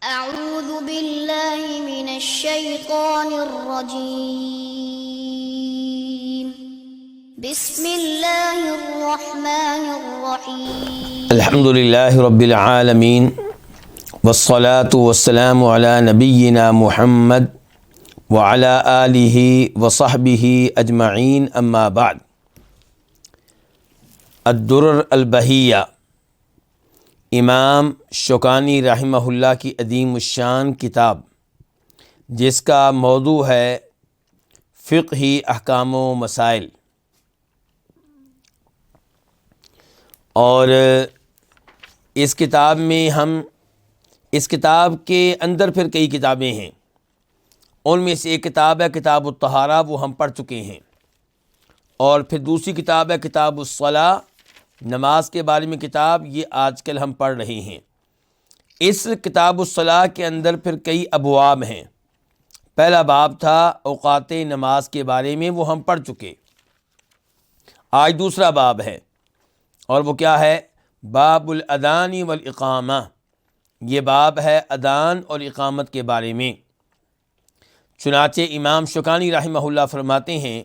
أعوذ بالله من الشيطان الرجيم بسم الله الرحمن الرحيم الحمد لله رب العالمين والصلاة والسلام على نبينا محمد وعلى آله وصحبه أجمعين أما بعد الدرر البہیہ امام شوکانی رحمہ اللہ کی عظیم الشان کتاب، جس کا موضوع ہے فقہی احکام و مسائل، اور اس کتاب میں اس کتاب کے اندر پھر کئی کتابیں ہیں، ان میں سے ایک کتاب ہے کتاب الطہارہ، وہ ہم پڑھ چکے ہیں، اور پھر دوسری کتاب ہے کتاب الصلاۃ، نماز کے بارے میں کتاب، یہ آج کل ہم پڑھ رہے ہیں۔ اس کتاب الصلاۃ کے اندر پھر کئی ابواب ہیں۔ پہلا باب تھا اوقات نماز کے بارے میں، وہ ہم پڑھ چکے۔ آج دوسرا باب ہے، اور وہ کیا ہے؟ باب الاذان والاقامہ، یہ باب ہے اذان اور اقامت کے بارے میں۔ چنانچہ امام شوکانی رحمہ اللہ فرماتے ہیں،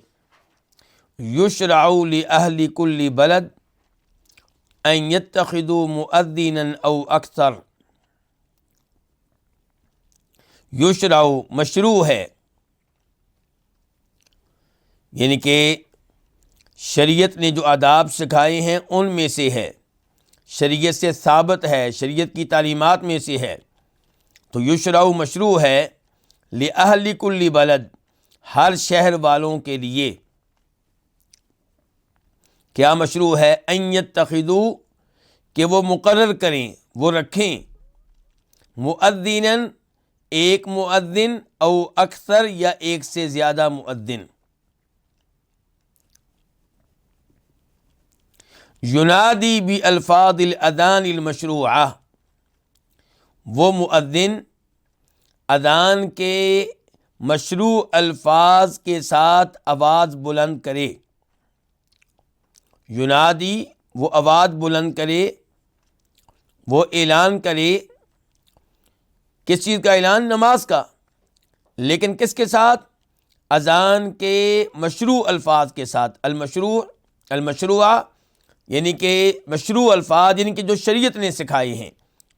یشرع لأہل کل بلد ان یتخذوا مؤذنا او اکثر۔ یشرع مشروع ہے، یعنی کہ شریعت نے جو آداب سکھائے ہیں ان میں سے ہے، شریعت سے ثابت ہے، شریعت کی تعلیمات میں سے ہے، تو یشرع مشروع ہے لأہل کل بلد، ہر شہر والوں کے لیے۔ کیا مشروع ہے؟ ان یتخذوا، کہ وہ مقرر کریں، وہ رکھیں، مؤذنا، ایک مؤذن، او اکثر، یا ایک سے زیادہ مؤذن، ینادی بالفاظ الاذان المشروعہ، وہ مؤذن اذان کے مشروع الفاظ کے ساتھ آواز بلند کرے۔ ینادی، وہ آواز بلند کرے، وہ اعلان کرے۔ کس چیز کا اعلان؟ نماز کا، لیکن کس کے ساتھ؟ اذان کے مشروع الفاظ کے ساتھ۔ المشروعہ یعنی کہ مشروع الفاظ، یعنی کہ جو شریعت نے سکھائے ہیں،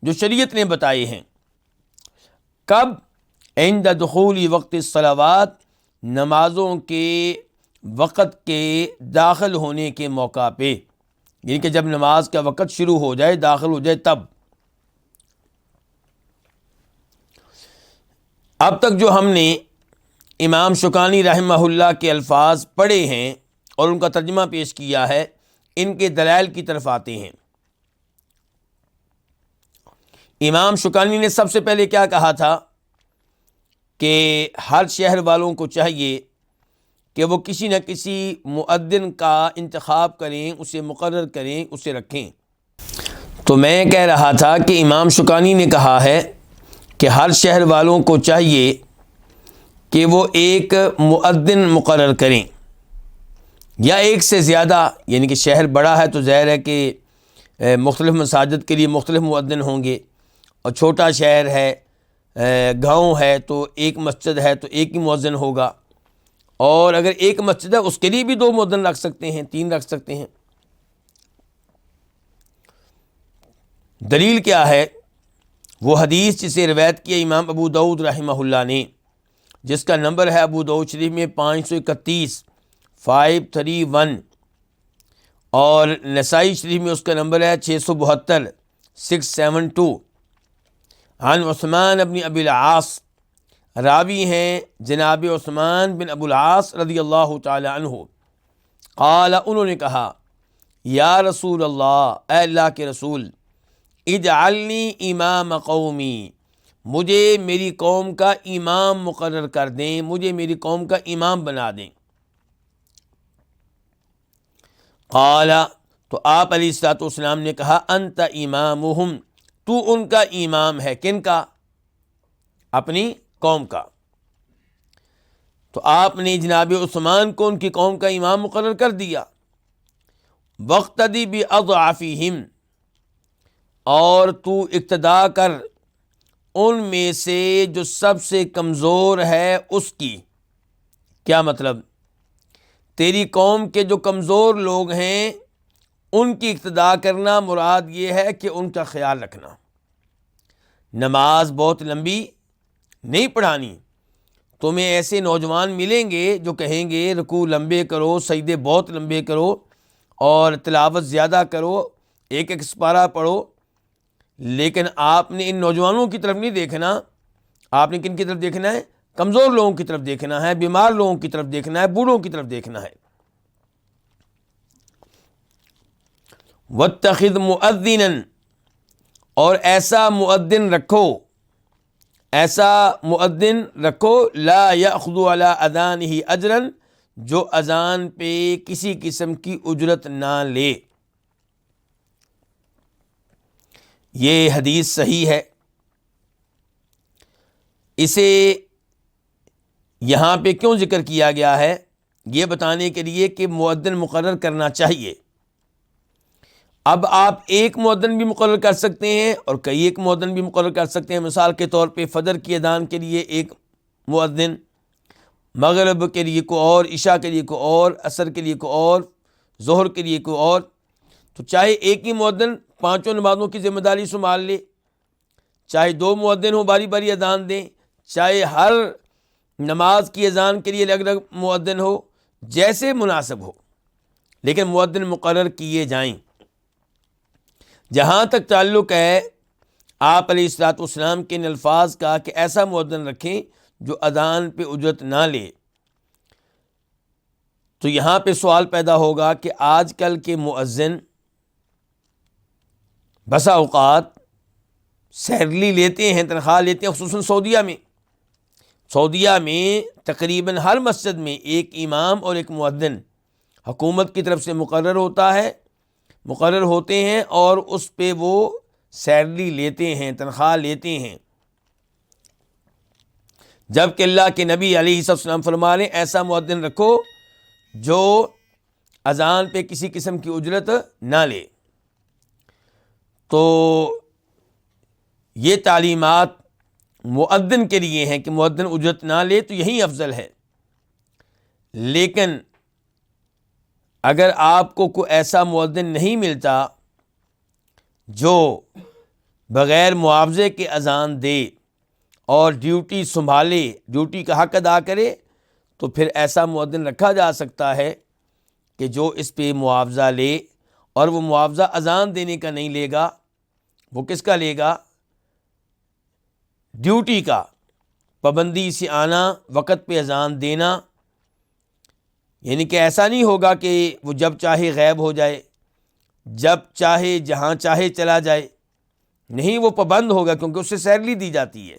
جو شریعت نے بتائے ہیں۔ کب؟ عند دخول وقت الصلوات، نمازوں کے وقت کے داخل ہونے کے موقع پہ، یعنی کہ جب نماز کا وقت شروع ہو جائے، داخل ہو جائے، تب۔ اب تک جو ہم نے امام شوکانی رحمہ اللہ کے الفاظ پڑھے ہیں اور ان کا ترجمہ پیش کیا ہے، ان کے دلائل کی طرف آتے ہیں۔ امام شوکانی نے سب سے پہلے کیا کہا تھا کہ ہر شہر والوں کو چاہیے کہ وہ کسی نہ کسی مؤذن کا انتخاب کریں، اسے مقرر کریں، اسے رکھیں۔ تو میں کہہ رہا تھا کہ امام شوکانی نے کہا ہے کہ ہر شہر والوں کو چاہیے کہ وہ ایک مؤذن مقرر کریں، یا ایک سے زیادہ، یعنی کہ شہر بڑا ہے تو ظاہر ہے کہ مختلف مساجد کے لیے مختلف مؤذن ہوں گے، اور چھوٹا شہر ہے، گاؤں ہے، تو ایک مسجد ہے تو ایک ہی مؤذن ہوگا، اور اگر ایک مسجد ہے اس کے لیے بھی 2 مؤذن رکھ سکتے ہیں، 3 رکھ سکتے ہیں۔ دلیل کیا ہے؟ وہ حدیث جسے روایت کیا امام ابو داؤد رحمہ اللہ نے، جس کا نمبر ہے ابو داؤد شریف میں 531، اور نسائی شریف میں اس کا نمبر ہے 672، عن عثمان بن ابی العاص، راوی ہیں جناب عثمان بن ابو العاص رضی اللہ تعالی عنہ، قال، انہوں نے کہا، یا رسول اللہ، اے اللہ کے رسول، اجعلنی امام قومی، مجھے میری قوم کا امام مقرر کر دیں، مجھے میری قوم کا امام بنا دیں۔ قال، تو آپ علیہ الصلوۃ والسلام نے کہا، انت امامہم، تو ان کا امام ہے۔ کن کا؟ اپنی قوم کا۔ تو آپ نے جناب عثمان کو ان کی قوم کا امام مقرر کر دیا۔ وَاقْتَدِ بِأَضْعَفِهِمْ، اور تو اقتدا کر ان میں سے جو سب سے کمزور ہے اس کی. کیا مطلب؟ تیری قوم کے جو کمزور لوگ ہیں ان کی اقتداء کرنا، مراد یہ ہے کہ ان کا خیال رکھنا. نماز بہت لمبی نہیں پڑھانی. تمہیں ایسے نوجوان ملیں گے جو کہیں گے رکوع لمبے کرو، سجدے بہت لمبے کرو اور تلاوت زیادہ کرو، ایک ایک سپارہ پڑھو. لیکن آپ نے ان نوجوانوں کی طرف نہیں دیکھنا. آپ نے کن کی طرف دیکھنا ہے؟ کمزور لوگوں کی طرف دیکھنا ہے، بیمار لوگوں کی طرف دیکھنا ہے، بوڑھوں کی طرف دیکھنا ہے. واتخذ مؤذنا، اور ایسا مؤذن رکھو، ایسا مؤذن رکھو لا یأخذ علی اذانہ اجرا، جو اذان پہ کسی قسم کی اجرت نہ لے. یہ حدیث صحیح ہے. اسے یہاں پہ کیوں ذکر کیا گیا ہے؟ یہ بتانے کے لیے کہ مؤذن مقرر کرنا چاہیے. اب آپ ایک مؤذن بھی مقرر کر سکتے ہیں اور کئی ایک مؤذن بھی مقرر کر سکتے ہیں. مثال کے طور پہ فجر کی اذان کے لیے ایک مؤذن، مغرب کے لیے کوئی اور، عشاء کے لیے کوئی اور، عصر کے لیے کوئی اور، ظہر کے لیے کوئی اور. تو چاہے ایک ہی مؤذن پانچوں نمازوں کی ذمہ داری سنبھال لے، چاہے دو مؤذن ہوں باری باری اذان دیں، چاہے ہر نماز کی اذان کے لیے الگ الگ مؤذن ہو، جیسے مناسب ہو، لیکن مؤذن مقرر کیے جائیں. جہاں تک تعلق ہے آپ علیہ الصلوۃ والسلام کے ان الفاظ کا کہ ایسا مؤذن رکھیں جو اذان پہ اجرت نہ لے، تو یہاں پہ سوال پیدا ہوگا کہ آج کل کے مؤذن بسا اوقات سیلری لیتے ہیں، تنخواہ لیتے ہیں. خصوصاً سعودیہ میں تقریباً ہر مسجد میں ایک امام اور ایک مؤذن حکومت کی طرف سے مقرر ہوتے ہیں اور اس پہ وہ سیلری لیتے ہیں، تنخواہ لیتے ہیں. جبکہ اللہ کے نبی علیہ السلام فرما رہے ہیں ایسا مؤذن رکھو جو اذان پہ کسی قسم کی اجرت نہ لے. تو یہ تعلیمات مؤذن کے لیے ہیں کہ مؤذن اجرت نہ لے تو یہی افضل ہے. لیکن اگر آپ کو کوئی ایسا مؤذن نہیں ملتا جو بغیر معاوضے کے اذان دے اور ڈیوٹی سنبھالے، ڈیوٹی کا حق ادا کرے، تو پھر ایسا مؤذن رکھا جا سکتا ہے کہ جو اس پہ معاوضہ لے، اور وہ معاوضہ اذان دینے کا نہیں لے گا، وہ کس کا لے گا؟ ڈیوٹی کا، پابندی سے آنا، وقت پہ اذان دینا. یعنی کہ ایسا نہیں ہوگا کہ وہ جب چاہے غائب ہو جائے، جب چاہے جہاں چاہے چلا جائے. نہیں، وہ پابند ہوگا کیونکہ اس سے سیلری دی جاتی ہے.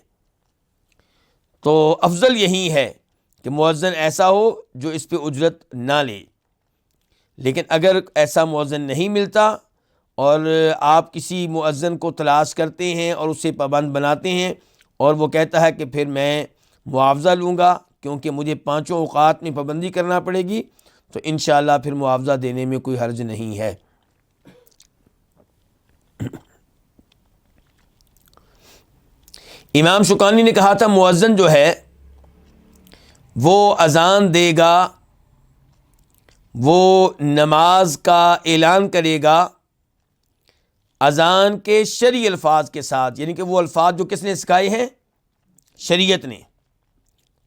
تو افضل یہی ہے کہ مؤذن ایسا ہو جو اس پہ اجرت نہ لے. لیکن اگر ایسا مؤذن نہیں ملتا اور آپ کسی مؤذن کو تلاش کرتے ہیں اور اسے پابند بناتے ہیں اور وہ کہتا ہے کہ پھر میں معاوضہ لوں گا کیونکہ مجھے پانچوں اوقات میں پابندی کرنا پڑے گی، تو انشاءاللہ پھر معاوضہ دینے میں کوئی حرج نہیں ہے. امام شوکانی نے کہا تھا مؤذن جو ہے وہ اذان دے گا، وہ نماز کا اعلان کرے گا اذان کے شرعی الفاظ کے ساتھ. یعنی کہ وہ الفاظ جو کس نے سکھائے ہیں؟ شریعت نے.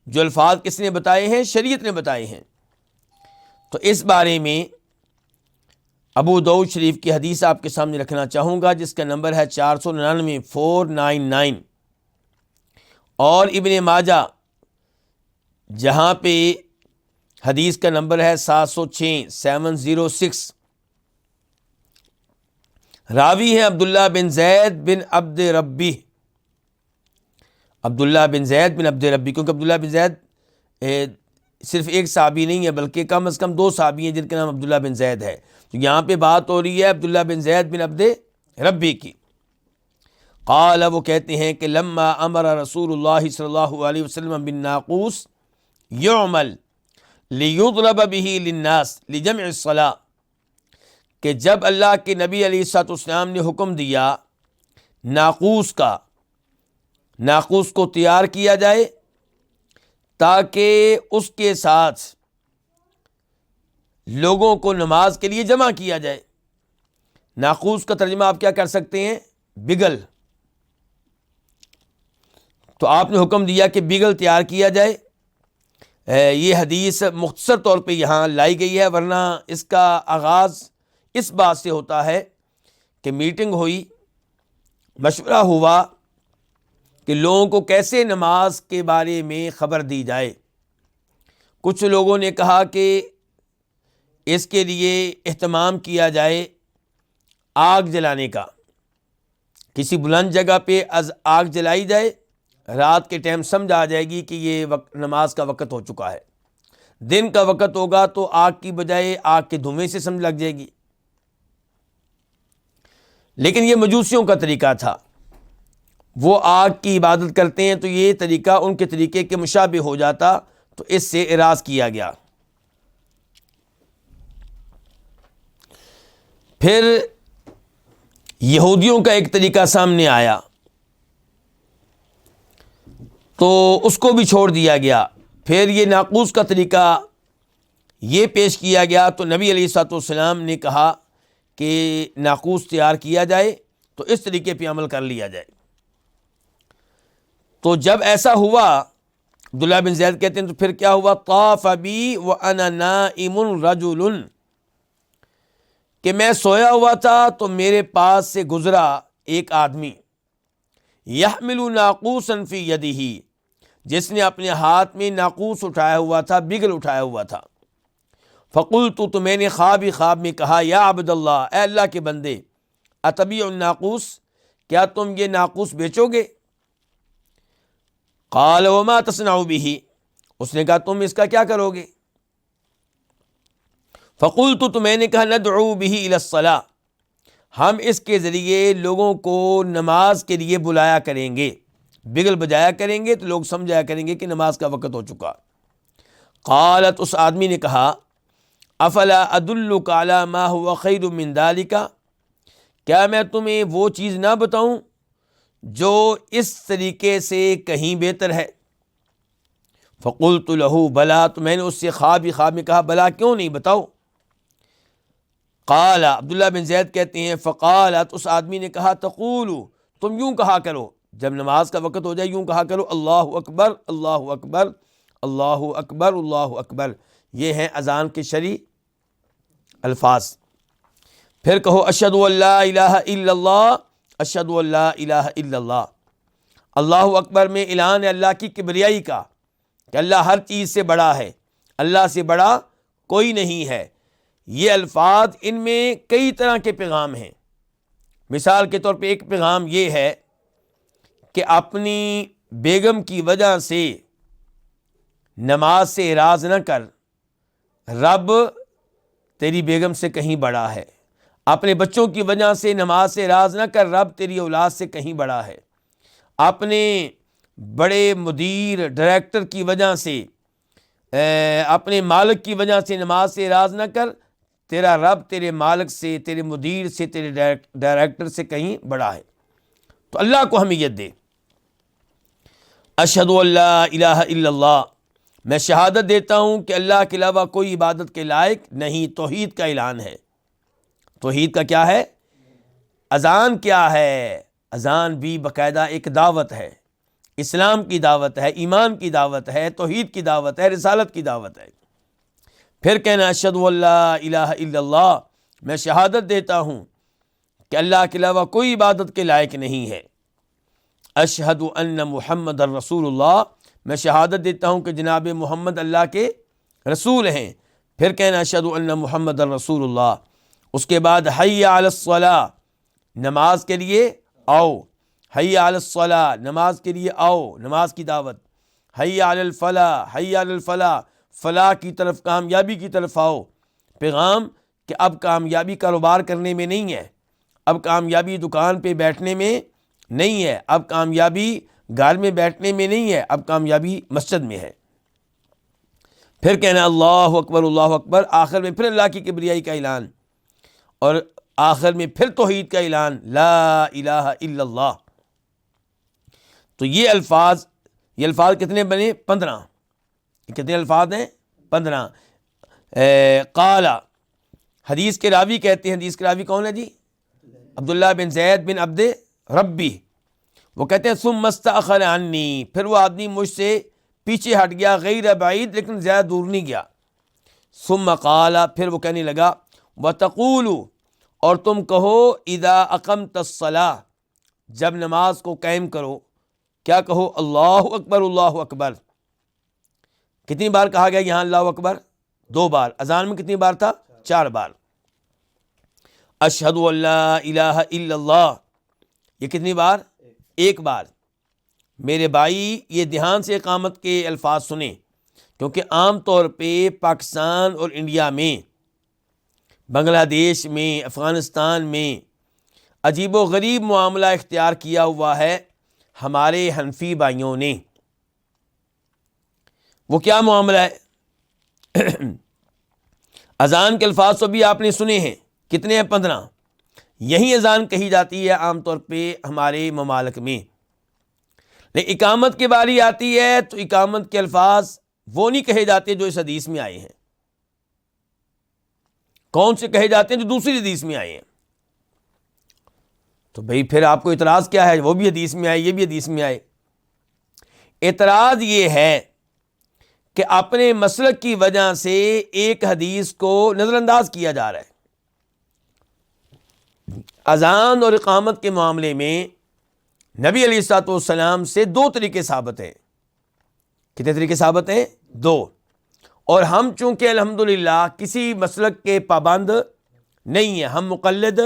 جو الفاظ کس نے بتائے ہیں؟ شریعت نے بتائے ہیں. تو اس بارے میں ابو داؤد شریف کی حدیث آپ کے سامنے رکھنا چاہوں گا جس کا نمبر ہے 499 499، اور ابن ماجہ جہاں پہ حدیث کا نمبر ہے 706 706. راوی ہیں عبداللہ بن زید بن عبد ربی، عبداللہ بن زید بن عبد ربی، کیونکہ عبداللہ بن زید صرف ایک صحابی نہیں ہے بلکہ کم از کم دو صحابی ہیں جن کا نام عبداللہ بن زید ہے. تو یہاں پہ بات ہو رہی ہے عبداللہ بن زید بن عبد ربی کی. قال، وہ کہتے ہیں کہ لما امر رسول اللہ صلی اللہ علیہ وسلم بالناقوس یعمل لیضرب به للناس لجمع الصلاة، کہ جب اللہ کے نبی علیہ الصلوۃ والسلام نے حکم دیا ناقوس کا، ناقوس کو تیار کیا جائے تاکہ اس کے ساتھ لوگوں کو نماز کے لیے جمع کیا جائے۔ ناقوس کا ترجمہ آپ کیا کر سکتے ہیں؟ بگل۔ تو آپ نے حکم دیا کہ بگل تیار کیا جائے۔ یہ حدیث مختصر طور پہ یہاں لائی گئی ہے، ورنہ اس کا آغاز اس بات سے ہوتا ہے کہ میٹنگ ہوئی، مشورہ ہوا کہ لوگوں کو کیسے نماز کے بارے میں خبر دی جائے۔ کچھ لوگوں نے کہا کہ اس کے لیے اہتمام کیا جائے آگ جلانے کا، کسی بلند جگہ پہ آگ جلائی جائے، رات کے ٹائم سمجھ آ جائے گی کہ یہ نماز کا وقت ہو چکا ہے۔ دن کا وقت ہوگا تو آگ کی بجائے آگ کے دھویں سے سمجھ لگ جائے گی۔ لیکن یہ مجوسیوں کا طریقہ تھا، وہ آگ کی عبادت کرتے ہیں، تو یہ طریقہ ان کے طریقے کے مشابہ ہو جاتا، تو اس سے اعراض کیا گیا۔ پھر یہودیوں کا ایک طریقہ سامنے آیا تو اس کو بھی چھوڑ دیا گیا۔ پھر یہ ناقوس کا طریقہ یہ پیش کیا گیا، تو نبی علیہ الصلوۃ والسلام نے کہا کہ ناقوس تیار کیا جائے، تو اس طریقے پہ عمل کر لیا جائے۔ تو جب ایسا ہوا، عبداللہ بن زید کہتے ہیں، تو پھر کیا ہوا؟ طاف بی وانا نائم رجل، کہ میں سویا ہوا تھا تو میرے پاس سے گزرا ایک آدمی، یحمل ناقوسا فی یدہ، جس نے اپنے ہاتھ میں ناقوس اٹھایا ہوا تھا، بگل اٹھایا ہوا تھا۔ فقلت، تو میں نے خواب میں کہا، یا عبد اللہ، اے اللہ کے بندے، اتبیع الناقوس، کیا تم یہ ناقوس بیچو گے؟ قال وما تصنع به، اس نے کہا تم اس کا کیا کرو گے؟ فقلت، تو میں نے کہا، ندعو به الى الصلاۃ، ہم اس کے ذریعے لوگوں کو نماز کے لیے بلایا کریں گے، بگل بجایا کریں گے تو لوگ سمجھایا کریں گے کہ نماز کا وقت ہو چکا۔ قالت، اس آدمی نے کہا، افلا ادلک علی ما هو خیر من ذلک، کیا میں تمہیں وہ چیز نہ بتاؤں جو اس طریقے سے کہیں بہتر ہے؟ فقلت له بلا، تو میں نے اس سے خواب میں کہا، بلا کیوں نہیں، بتاؤ۔ قال، عبداللہ بن زید کہتے ہیں، فقالت، اس آدمی نے کہا، تقول، تم یوں کہا کرو، جب نماز کا وقت ہو جائے یوں کہا کرو، اللہ اکبر اللہ اکبر اللہ اکبر اللہ اکبر، یہ ہیں اذان کے شرعی الفاظ۔ پھر کہو، اشہد ان لا الہ الا اللہ اشہد ان لا الہ الا اللہ۔ اللہ اکبر میں اعلان ہے اللہ کی کبریائی کا، کہ اللہ ہر چیز سے بڑا ہے، اللہ سے بڑا کوئی نہیں ہے۔ یہ الفاظ، ان میں کئی طرح کے پیغام ہیں۔ مثال کے طور پہ ایک پیغام یہ ہے کہ اپنی بیگم کی وجہ سے نماز سے اعراض نہ کر، رب تیری بیگم سے کہیں بڑا ہے۔ اپنے بچوں کی وجہ سے نماز سے اعراض نہ کر، رب تیری اولاد سے کہیں بڑا ہے۔ اپنے بڑے مدیر ڈائریکٹر کی وجہ سے، اپنے مالک کی وجہ سے نماز سے اعراض نہ کر، تیرا رب تیرے مالک سے، تیرے مدیر سے، تیرے ڈائریکٹر سے کہیں بڑا ہے۔ تو اللہ کو حمیت دے۔ اشہد ان لا الہ الا اللہ، میں شہادت دیتا ہوں کہ اللہ کے علاوہ کوئی عبادت کے لائق نہیں۔ توحید کا اعلان ہے۔ توحید کا کیا ہے؟ اذان کیا ہے؟ اذان بھی باقاعدہ ایک دعوت ہے، اسلام کی دعوت ہے، ایمان کی دعوت ہے، توحید کی دعوت ہے، رسالت کی دعوت ہے۔ پھر کہنا، اشہد ان لا الہ الا اللہ، میں شہادت دیتا ہوں کہ اللہ کے علاوہ کوئی عبادت کے لائق نہیں ہے۔ اشہد ان محمد الرسول اللہ، میں شہادت دیتا ہوں کہ جناب محمد اللہ کے رسول ہیں۔ پھر کہنا، اشہد ان محمد الرسول اللہ۔ اس کے بعد حی علی الصلاۃ، نماز کے لیے آؤ۔ حی علی الصلاۃ، نماز کے لیے آؤ، نماز کی دعوت۔ حی علی الفلاح، حی علی الفلاح، فلاح کی طرف، کامیابی کی طرف آؤ۔ پیغام کہ اب کامیابی کاروبار کرنے میں نہیں ہے، اب کامیابی دکان پہ بیٹھنے میں نہیں ہے، اب کامیابی گھر میں بیٹھنے میں نہیں ہے، اب کامیابی مسجد میں ہے۔ پھر کہنا اللہ اکبر اللہ اکبر، آخر میں پھر اللہ کی کبریائی کا اعلان، اور آخر میں پھر توحید کا اعلان، لا الہ الا اللہ۔ تو یہ الفاظ کتنے بنے؟ 15. کتنے الفاظ ہیں؟ 15. قالا، حدیث کے راوی کہتے ہیں، حدیث کے راوی کون ہے جی؟ عبداللہ بن زید بن عبد ربی. وہ کہتے ہیں ثم استأخر عنی، پھر وہ آدمی مجھ سے پیچھے ہٹ گیا، غیر بعید، لیکن زیادہ دور نہیں گیا. ثم قال، پھر وہ کہنے لگا وتقول، اور تم کہو اذا اقمت الصلاۃ، جب نماز کو قائم کرو، کیا کہو؟ اللہ اکبر اللہ اکبر. کتنی بار کہا گیا یہاں اللہ اکبر؟ 2 بار. اذان میں کتنی بار تھا؟ 4 بار. اشہد ان لا الہ الا اللہ، یہ کتنی بار؟ 1 بار. میرے بھائی یہ دھیان سے اقامت کے الفاظ سنیں، کیونکہ عام طور پہ پاکستان اور انڈیا میں، بنگلہ دیش میں، افغانستان میں عجیب و غریب معاملہ اختیار کیا ہوا ہے ہمارے حنفی بھائیوں نے. وہ کیا معاملہ ہے؟ اذان کے الفاظ تو بھی آپ نے سنے ہیں، کتنے ہیں؟ 15. یہی اذان کہی جاتی ہے عام طور پہ ہمارے ممالک میں، لیکن اقامت کی باری آتی ہے تو اقامت کے الفاظ وہ نہیں کہے جاتے جو اس حدیث میں آئے ہیں. کون سے کہے جاتے ہیں؟ جو دوسری حدیث میں آئے ہیں. تو بھئی پھر آپ کو اعتراض کیا ہے؟ وہ بھی حدیث میں آئے، یہ بھی حدیث میں آئے. اعتراض یہ ہے کہ اپنے مسلک کی وجہ سے ایک حدیث کو نظر انداز کیا جا رہا ہے. اذان اور اقامت کے معاملے میں نبی علیہ الصلوۃ والسلام سے 2 طریقے ثابت ہیں. کتنے طریقے ثابت ہیں؟ 2. اور ہم چونکہ الحمدللہ کسی مسلک کے پابند نہیں ہیں، ہم مقلد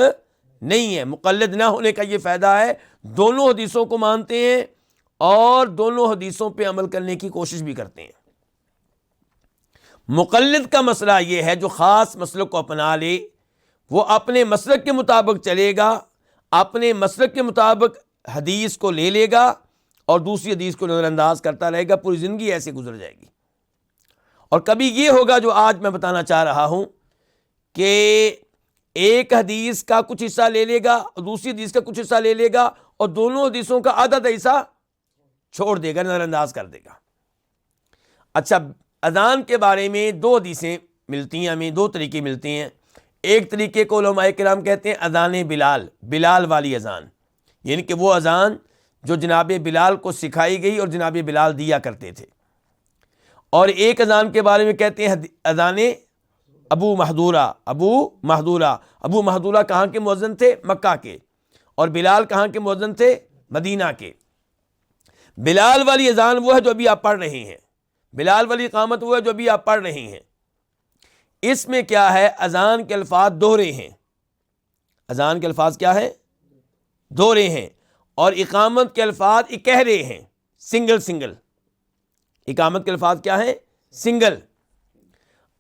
نہیں ہیں. مقلد نہ ہونے کا یہ فائدہ ہے، دونوں حدیثوں کو مانتے ہیں اور دونوں حدیثوں پہ عمل کرنے کی کوشش بھی کرتے ہیں. مقلد کا مسئلہ یہ ہے جو خاص مسلک کو اپنا لے، وہ اپنے مسلک کے مطابق چلے گا، اپنے مسلک کے مطابق حدیث کو لے لے گا اور دوسری حدیث کو نظر انداز کرتا رہے گا، پوری زندگی ایسے گزر جائے گی. اور کبھی یہ ہوگا جو آج میں بتانا چاہ رہا ہوں کہ ایک حدیث کا کچھ حصہ لے لے گا اور دوسری حدیث کا کچھ حصہ لے لے گا اور دونوں حدیثوں کا آدھا حصہ چھوڑ دے گا، نظر انداز کر دے گا. اچھا، اذان کے بارے میں 2 حدیثیں ملتی ہیں ہمیں، 2 طریقے ملتے ہیں. ایک طریقے کو علماء کرام کہتے ہیں اذان بلال والی اذان، یعنی کہ وہ اذان جو جناب بلال کو سکھائی گئی اور جناب بلال دیا کرتے تھے. اور ایک اذان کے بارے میں کہتے ہیں اذان ابو محذورہ کہاں کے مؤذن تھے؟ مکہ کے. اور بلال کہاں کے مؤذن تھے؟ مدینہ کے. بلال والی اذان وہ ہے جو ابھی آپ پڑھ رہے ہیں، بلال والی اقامت وہ ہے جو ابھی آپ پڑھ رہے ہیں. اس میں کیا ہے؟ اذان کے الفاظ دوہرے ہیں. اذان کے الفاظ کیا ہے؟ دوہرے ہیں. اور اقامت کے الفاظ اکہرے ہیں، سنگل. اقامت کے الفاظ کیا ہیں؟ سنگل.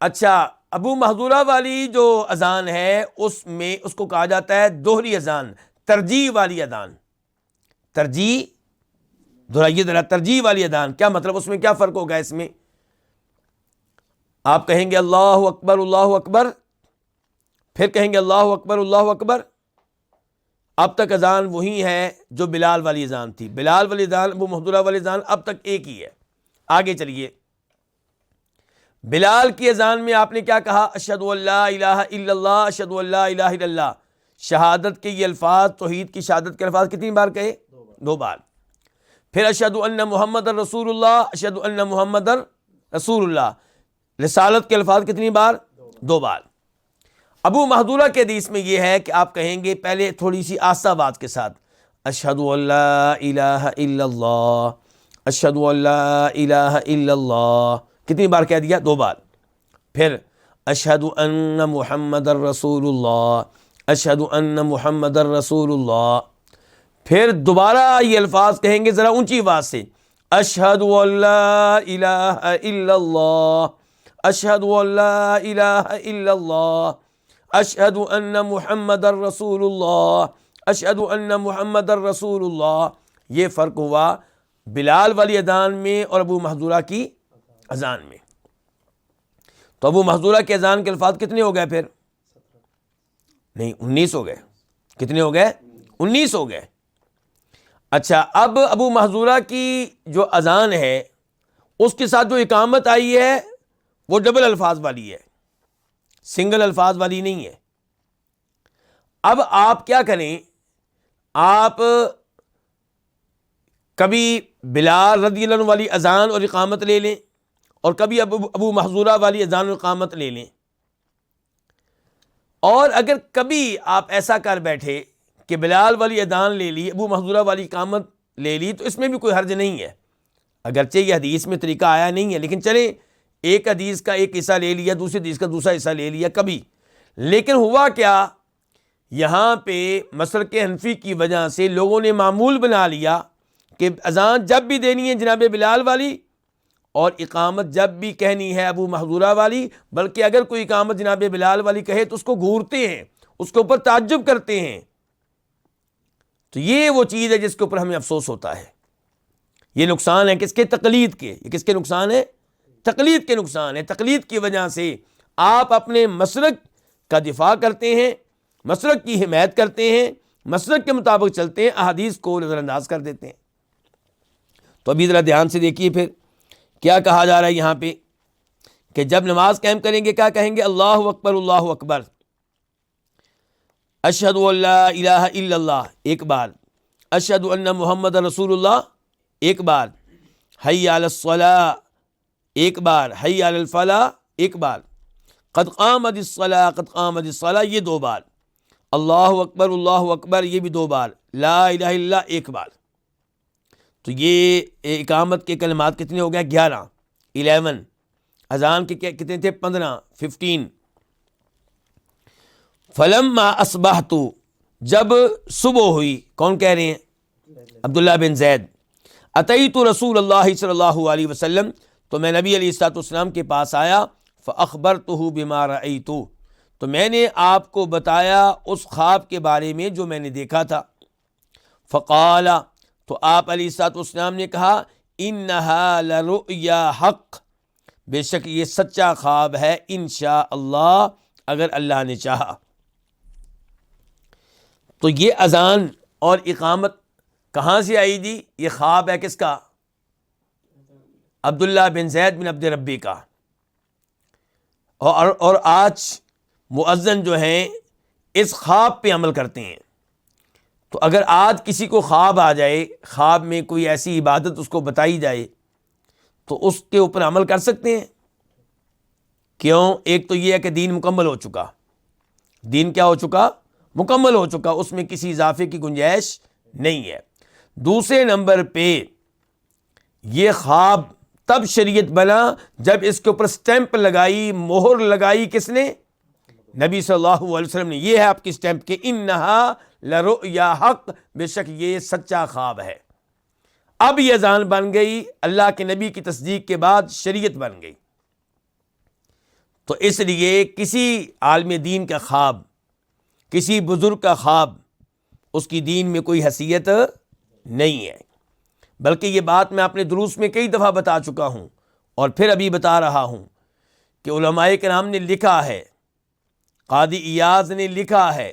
اچھا، ابو محذورہ والی جو اذان ہے اس کو کہا جاتا ہے دوہری اذان، ترجیح والی اذان. ترجیح، دہرائیے ذرا، ترجیح والی اذان کیا مطلب؟ اس میں کیا فرق ہوگا؟ اس میں آپ کہیں گے اللہ اکبر، پھر کہیں گے اللہ اکبر. اب تک اذان وہی ہے جو بلال والی اذان تھی. بلال والی اذان، ابو محذورہ والی اذان اب تک ایک ہی ہے. آگے چلیے، بلال کی اذان میں آپ نے کیا کہا؟ اشہد ان لا الہ الا اللہ، اشہد ان لا الہ الا اللہ. شہادت کے یہ الفاظ، توحید کی شہادت کے الفاظ کتنی بار کہے؟ 2 بار. پھر اشہد ان محمد رسول اللہ، اشہد ان محمد رسول اللہ. رسالت کے الفاظ کتنی بار؟ 2 بار. ابو محذورہ کے حدیث میں یہ ہے کہ آپ کہیں گے پہلے تھوڑی سی آہستہ آواز کے ساتھ، اشہد ان لا الہ الا اللہ، اشہد ان لا الہ الا اللہ. کتنی بار کہہ دیا؟ 2 بار. پھر اشہد ان محمد رسول اللہ، اشہد ان محمد رسول اللہ. پھر دوبارہ یہ الفاظ کہیں گے ذرا اونچی آواز سے، اشہد ان لا الہ الا اللہ، اشہد ان لا الہ الا اللہ، اشہد ان محمد رسول اللہ، اشہد ان محمد رسول اللہ. یہ فرق ہوا بلال والی اذان میں اور ابو محذورہ کی اذان میں. تو ابو محذورہ کی اذان کے الفاظ کتنے ہو گئے؟ پھر نہیں، 19 ہو گئے. کتنے ہو گئے؟ 19 ہو گئے. اچھا، اب ابو محذورہ کی جو اذان ہے اس کے ساتھ جو اقامت آئی ہے وہ ڈبل الفاظ والی ہے، سنگل الفاظ والی نہیں ہے۔ اب آپ کیا کریں، آپ کبھی بلال رضی اللہ عنہ والی اذان اور اقامت لے لیں اور کبھی ابو محذورہ والی اذان اور اقامت لے لیں، اور اگر کبھی آپ ایسا کر بیٹھے کہ بلال والی اذان لے لی، ابو محذورہ والی اقامت لے لی، تو اس میں بھی کوئی حرج نہیں ہے، اگرچہ یہ حدیث میں طریقہ آیا نہیں ہے، لیکن چلیں ایک حدیث کا ایک حصہ لے لیا، دوسری حدیث کا دوسرا حصہ لے لیا کبھی۔ لیکن ہوا کیا، یہاں پہ مسلک حنفی کی وجہ سے لوگوں نے معمول بنا لیا کہ اذان جب بھی دینی ہے جناب بلال والی، اور اقامت جب بھی کہنی ہے ابو محذورہ والی، بلکہ اگر کوئی اقامت جناب بلال والی کہے تو اس کو گھورتے ہیں، اس کے اوپر تعجب کرتے ہیں۔ تو یہ وہ چیز ہے جس کے اوپر ہمیں افسوس ہوتا ہے۔ یہ نقصان ہے کس کے؟ تقلید کے۔ یہ کس کے نقصان ہے؟ تقلید کے نقصان ہے۔ تقلید کی وجہ سے آپ اپنے مسلک کا دفاع کرتے ہیں، مسلک کی حمایت کرتے ہیں، مسلک کے مطابق چلتے ہیں، احادیث کو نظر انداز کر دیتے ہیں۔ تو ابھی ذرا دھیان سے دیکھیے پھر کیا کہا جا رہا ہے یہاں پہ، کہ جب نماز قائم کریں گے کیا کہیں گے؟ اللہ اکبر اللہ اکبر، اشہد ان لا الہ الا اللہ ایک بار، اشہد ان محمد رسول اللہ ایک بار، حی علی الصلاۃ ایک بار، حی علی الفلاح ایک بار، قد قامت الصلاۃ قد قامت الصلاۃ یہ دو بار، اللہ اکبر یہ بھی دو بار، لا الہ الا اللہ ایک بار۔ تو یہ اقامت کے کلمات کتنے ہو گئے؟ 11 اذان کے کتنے تھے؟ 15 فلما اصبحت جب صبح ہوئی، کون کہہ رہے ہیں؟ عبداللہ بن زید، اتیت رسول اللہ صلی اللہ علیہ وسلم، تو میں نبی علیہ الصلوۃ والسلام کے پاس آیا، فاخبرتہ بما رأیت، تو میں نے آپ کو بتایا اس خواب کے بارے میں جو میں نے دیکھا تھا۔ فقال، تو آپ علیہ الصلوۃ والسلام نے کہا، انہا لرؤیا حق، بے شک یہ سچا خواب ہے انشاء اللہ، اگر اللہ نے چاہا۔ تو یہ اذان اور اقامت کہاں سے آئی جی؟ یہ خواب ہے کس کا؟ عبداللہ بن زید بن عبد ربی کا۔ اور آج مؤذن جو ہیں اس خواب پہ عمل کرتے ہیں۔ تو اگر آج کسی کو خواب آ جائے، خواب میں کوئی ایسی عبادت اس کو بتائی جائے، تو اس کے اوپر عمل کر سکتے ہیں؟ کیوں؟ ایک تو یہ ہے کہ دین مکمل ہو چکا، دین کیا ہو چکا؟ مکمل ہو چکا، اس میں کسی اضافے کی گنجائش نہیں ہے۔ دوسرے نمبر پہ یہ خواب تب شریعت بنا جب اس کے اوپر سٹیمپ لگائی، مہر لگائی، کس نے؟ نبی صلی اللہ علیہ وسلم نے۔ یہ ہے آپ کی سٹیمپ کہ انہا لرؤیا حق، بے شک یہ سچا خواب ہے۔ اب یہ اذان بن گئی، اللہ کے نبی کی تصدیق کے بعد شریعت بن گئی۔ تو اس لیے کسی عالم دین کا خواب، کسی بزرگ کا خواب، اس کی دین میں کوئی حیثیت نہیں ہے۔ بلکہ یہ بات میں اپنے دروس میں کئی دفعہ بتا چکا ہوں اور پھر ابھی بتا رہا ہوں کہ علماء کرام نے لکھا ہے، قاضی ایاز نے لکھا ہے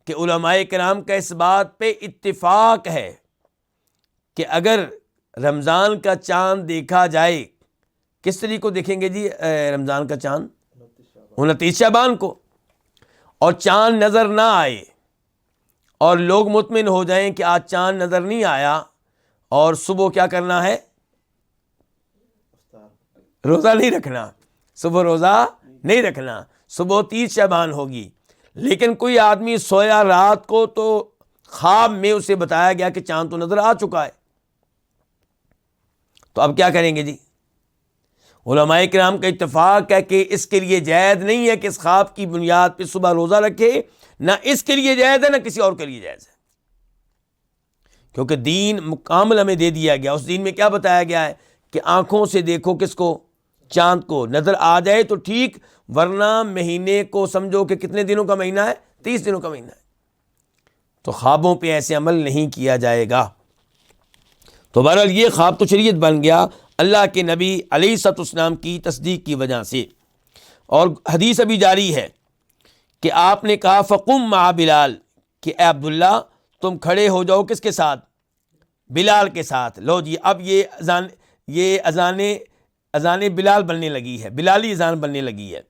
کہ علماء کرام کا اس بات پہ اتفاق ہے کہ اگر رمضان کا چاند دیکھا جائے، کس طریقے کو دیکھیں گے جی رمضان کا چاند؟ 29 شعبان کو، اور چاند نظر نہ آئے اور لوگ مطمئن ہو جائیں کہ آج چاند نظر نہیں آیا، اور صبح کیا کرنا ہے؟ روزہ نہیں رکھنا، صبح روزہ نہیں رکھنا، صبح 30 شعبان ہوگی۔ لیکن کوئی آدمی سویا رات کو تو خواب میں اسے بتایا گیا کہ چاند تو نظر آ چکا ہے، تو اب کیا کریں گے جی؟ علماء کرام کا اتفاق ہے کہ اس کے لیے جائز نہیں ہے کہ اس خواب کی بنیاد پہ صبح روزہ رکھے، نہ اس کے لیے جائز ہے نہ کسی اور کے لیے جائز ہے، کیونکہ دین مکمل ہمیں دے دیا گیا۔ اس دین میں کیا بتایا گیا ہے کہ آنکھوں سے دیکھو کس کو؟ چاند کو، نظر آ جائے تو ٹھیک، ورنہ مہینے کو سمجھو کہ کتنے دنوں کا مہینہ ہے؟ 30 دنوں کا مہینہ ہے۔ تو خوابوں پہ ایسے عمل نہیں کیا جائے گا۔ تو بہرحال یہ خواب تو شریعت بن گیا اللہ کے نبی علیہ الصلوۃ والسلام کی تصدیق کی وجہ سے۔ اور حدیث ابھی جاری ہے کہ آپ نے کہا فقم مع بلال، کہ اے عبداللہ تم کھڑے ہو جاؤ کس کے ساتھ؟ بلال کے ساتھ. لو جی اب یہ اذان بلال بننے لگی ہے، بلالی اذان بننے لگی ہے.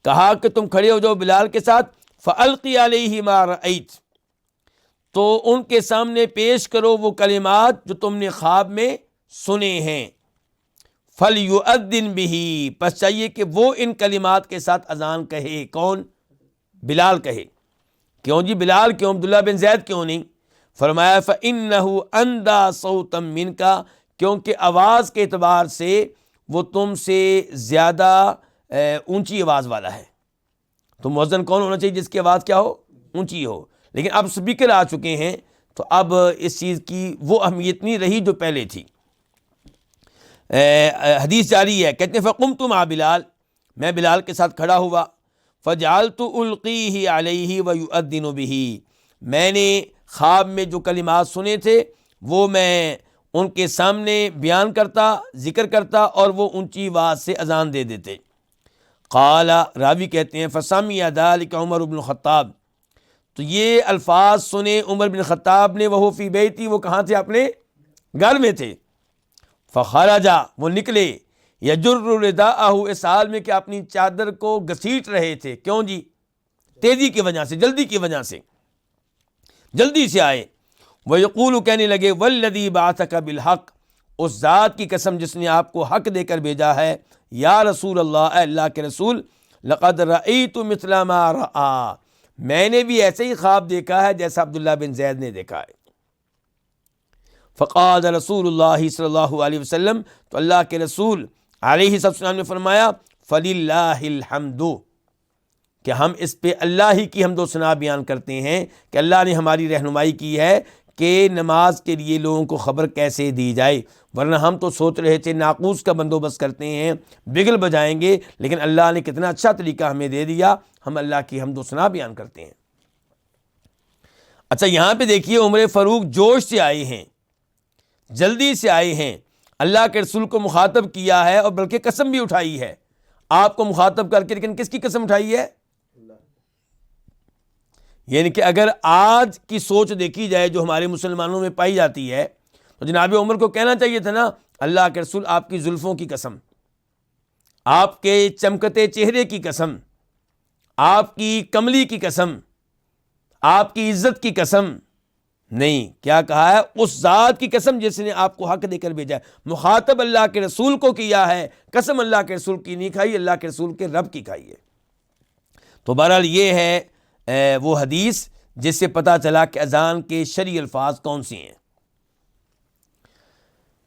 کہا کہ تم کھڑے ہو جاؤ بلال کے ساتھ. فَأَلْقِ عَلَيْهِ مَا رَأَيْتَ، تو ان کے سامنے پیش کرو وہ کلمات جو تم نے خواب میں سنے ہیں. فَلْيُؤَذِّن بِهِ، پس چاہیے کہ وہ ان کلمات کے ساتھ اذان کہے. کون؟ بلال کہے. کیوں جی بلال کیوں؟ عبداللہ بن زید کیوں نہیں؟ فرمایا فَإِنَّهُ أَنْدَى صَوْتًا مِنْكَ، کیونکہ آواز کے اعتبار سے وہ تم سے زیادہ اونچی آواز والا ہے. تو مؤذن کون ہونا چاہیے؟ جس کی آواز کیا ہو؟ اونچی ہو. لیکن اب سپیکر آ چکے ہیں تو اب اس چیز کی وہ اہمیت نہیں رہی جو پہلے تھی. حدیث جاری ہے، کہتے ہیں فقمت مع بلال، میں بلال کے ساتھ کھڑا ہوا. فجعلت القیہ علیہ ویؤذن بہ، میں نے خواب میں جو کلمات سنے تھے وہ میں ان کے سامنے بیان کرتا، ذکر کرتا، اور وہ اونچی آواز سے اذان دے دیتے. قال، راوی کہتے ہیں فسمع ذلک عمر بن الخطاب، تو یہ الفاظ سنے عمر بن خطاب نے. وہو فی بیتی، وہ کہاں تھے؟ اپنے گھر میں تھے. فخرج، وہ نکلے. یجر رداءہ، اس حال میں کہ اپنی چادر کو گھسیٹ رہے تھے. کیوں جی؟ تیزی کی وجہ سے، جلدی کی وجہ سے، جلدی سے آئے. وَيَقُولُ، کہنے لگے وَالَّذِي بَعَثَكَ بِالْحَقِّ، اس ذات کی قسم جس نے آپ کو حق دے کر بھیجا ہے. یا رسول اللہ، اے اللہ کے رسول، لَقَدْ رَأَيْتُ مِثْلَ مَا رَأَى، میں نے بھی ایسے ہی خواب دیکھا ہے جیسا عبداللہ بن زید نے دیکھا ہے. فقال رسول اللہ صلی اللہ علیہ وسلم، تو اللہ کے رسول علیہ السلام نے فرمایا فَلِلَّهِ الْحَمْدُ، کہ ہم اس پہ اللہ ہی کی حمد و ثنا بیان کرتے ہیں کہ اللہ نے ہماری رہنمائی کی ہے کہ نماز کے لیے لوگوں کو خبر کیسے دی جائے. ورنہ ہم تو سوچ رہے تھے ناقوس کا بندوبست کرتے ہیں، بگل بجائیں گے، لیکن اللہ نے کتنا اچھا طریقہ ہمیں دے دیا، ہم اللہ کی حمد و ثنا بیان کرتے ہیں. اچھا یہاں پہ دیکھیے عمر فاروق جوش سے آئے ہیں، جلدی سے آئے ہیں، اللہ کے رسول کو مخاطب کیا ہے اور بلکہ قسم بھی اٹھائی ہے. آپ کو مخاطب کر کے، لیکن کس کی قسم اٹھائی ہے؟ یعنی کہ اگر آج کی سوچ دیکھی جائے جو ہمارے مسلمانوں میں پائی جاتی ہے تو جناب عمر کو کہنا چاہیے تھا نا اللہ کے رسول آپ کی زلفوں کی قسم، آپ کے چمکتے چہرے کی قسم، آپ کی کملی کی قسم، آپ کی عزت کی قسم. نہیں، کیا کہا ہے؟ اس ذات کی قسم جس نے آپ کو حق دے کر بھیجا ہے. مخاطب اللہ کے رسول کو کیا ہے، قسم اللہ کے رسول کی نہیں کھائی، اللہ کے رسول کے رب کی کھائی ہے. تو بہرحال یہ ہے وہ حدیث جس سے پتہ چلا کہ اذان کے شرعی الفاظ کون سی ہیں.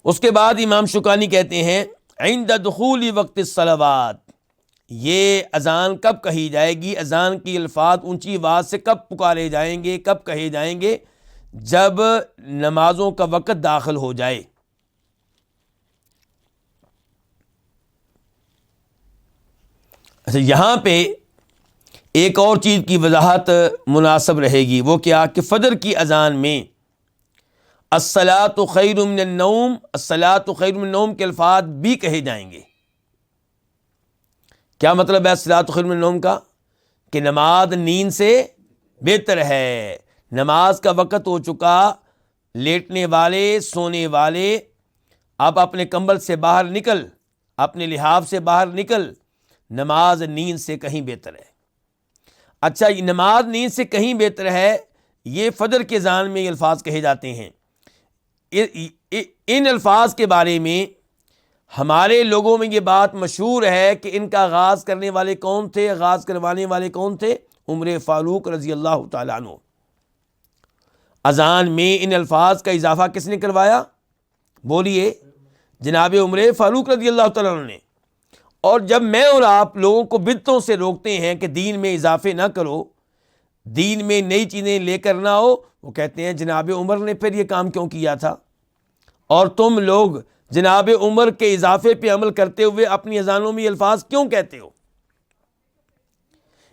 اس کے بعد امام شوکانی کہتے ہیں عند دخول وقت الصلوات، یہ اذان کب کہی جائے گی، اذان کی الفاظ اونچی آواز سے کب پکارے جائیں گے، کب کہے جائیں گے؟ جب نمازوں کا وقت داخل ہو جائے. اچھا یہاں پہ ایک اور چیز کی وضاحت مناسب رہے گی، وہ کیا کہ فجر کی اذان میں الصلاۃ خیر من النوم، الصلاۃ خیر من النوم کے الفاظ بھی کہے جائیں گے. کیا مطلب ہے الصلاۃ خیر من النوم کا؟ کہ نماز نیند سے بہتر ہے. نماز کا وقت ہو چکا، لیٹنے والے، سونے والے، اب اپنے کمبل سے باہر نکل، اپنے لحاف سے باہر نکل، نماز نیند سے کہیں بہتر ہے. اچھا یہ نماز نیند سے کہیں بہتر ہے، یہ فجر کے اذان میں یہ الفاظ کہے جاتے ہیں. ان الفاظ کے بارے میں ہمارے لوگوں میں یہ بات مشہور ہے کہ ان کا آغاز کرنے والے کون تھے، آغاز کروانے والے کون تھے؟ عمر فاروق رضی اللہ تعالیٰ عنہ. اذان میں ان الفاظ کا اضافہ کس نے کروایا؟ بولیے، جناب عمر فاروق رضی اللہ تعالیٰ عنہ نے. اور جب میں اور آپ لوگوں کو بدعتوں سے روکتے ہیں کہ دین میں اضافے نہ کرو، دین میں نئی چیزیں لے کر نہ ہو، وہ کہتے ہیں جناب عمر نے پھر یہ کام کیوں کیا تھا؟ اور تم لوگ جناب عمر کے اضافے پہ عمل کرتے ہوئے اپنی اذانوں میں یہ الفاظ کیوں کہتے ہو؟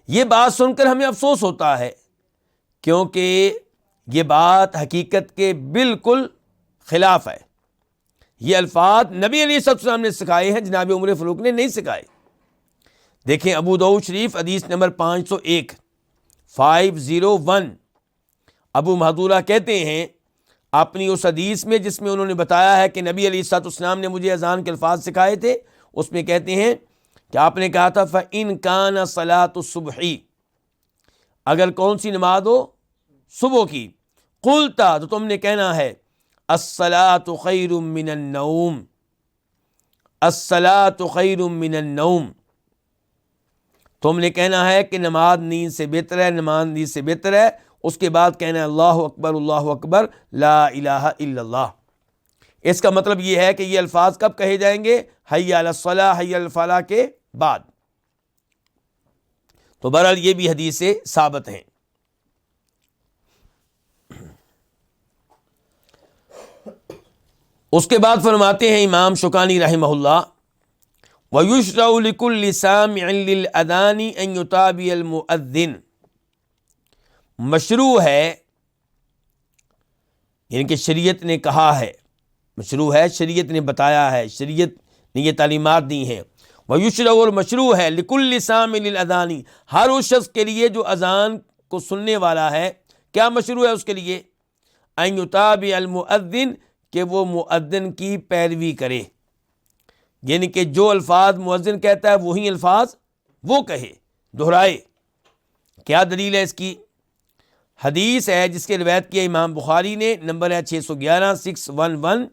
یہ بات سن کر ہمیں افسوس ہوتا ہے، کیونکہ یہ بات حقیقت کے بالکل خلاف ہے. یہ الفاظ نبی علیہ السلام نے سکھائے ہیں، جناب عمر فاروق نے نہیں سکھائے. دیکھیں ابو داؤد شریف حدیث نمبر 501 ابو محذورہ کہتے ہیں اپنی اس حدیث میں جس میں انہوں نے بتایا ہے کہ نبی علیہ الصلوۃ والسلام نے مجھے اذان کے الفاظ سکھائے تھے، اس میں کہتے ہیں کہ آپ نے کہا تھا فَإِن كَانَ صَلَاةُ الصُّبْحِ، اگر کون سی نماز ہو؟ صبح کی، قُلْتَ، تو تم نے کہنا ہے الصَّلَاةُ خَيْرٌ مِّنَ النَّوْمِ، الصَّلَاةُ خَيْرٌ مِّنَ النَّوْمِ، تم نے کہنا ہے کہ نماز نیند سے بہتر ہے، نماز نیند سے بہتر ہے۔ اس کے بعد کہنا ہے اللہ اکبر لا الہ الا اللہ۔ اس کا مطلب یہ ہے کہ یہ الفاظ کب کہے جائیں گے؟ حی علی الصلاح، حی علی الفلاح کے بعد۔ تو بہرحال یہ بھی حدیث سے ثابت ہیں۔ اس کے بعد فرماتے ہیں امام شوکانی رحمہ اللہ، وَيُشْرَعُ لِكُلِّ سَامِعٍ لِلْأَذَانِ أَن يُتَابِعَ الْمُؤَذِّنَ، مشروع ہے، یعنی کہ شریعت نے کہا ہے، مشروع ہے، شریعت نے بتایا ہے، شریعت نے یہ تعلیمات دی ہیں۔ وَيُشْرَعُ، اور مشروع ہے، لِكُلِّ سَامِعٍ لِلْأَذَانِ، ہر اس شخص کے لیے جو اذان کو سننے والا ہے، کیا مشروع ہے اس کے لیے؟ أَن يُتَابِعَ الْمُؤَذِّنَ، کہ وہ مؤذن کی پیروی کرے، یعنی کہ جو الفاظ مؤذن کہتا ہے وہی الفاظ وہ کہے، دہرائے۔ کیا دلیل ہے اس کی؟ حدیث ہے جس کے روایت کیا امام بخاری نے، نمبر ہے 611 611،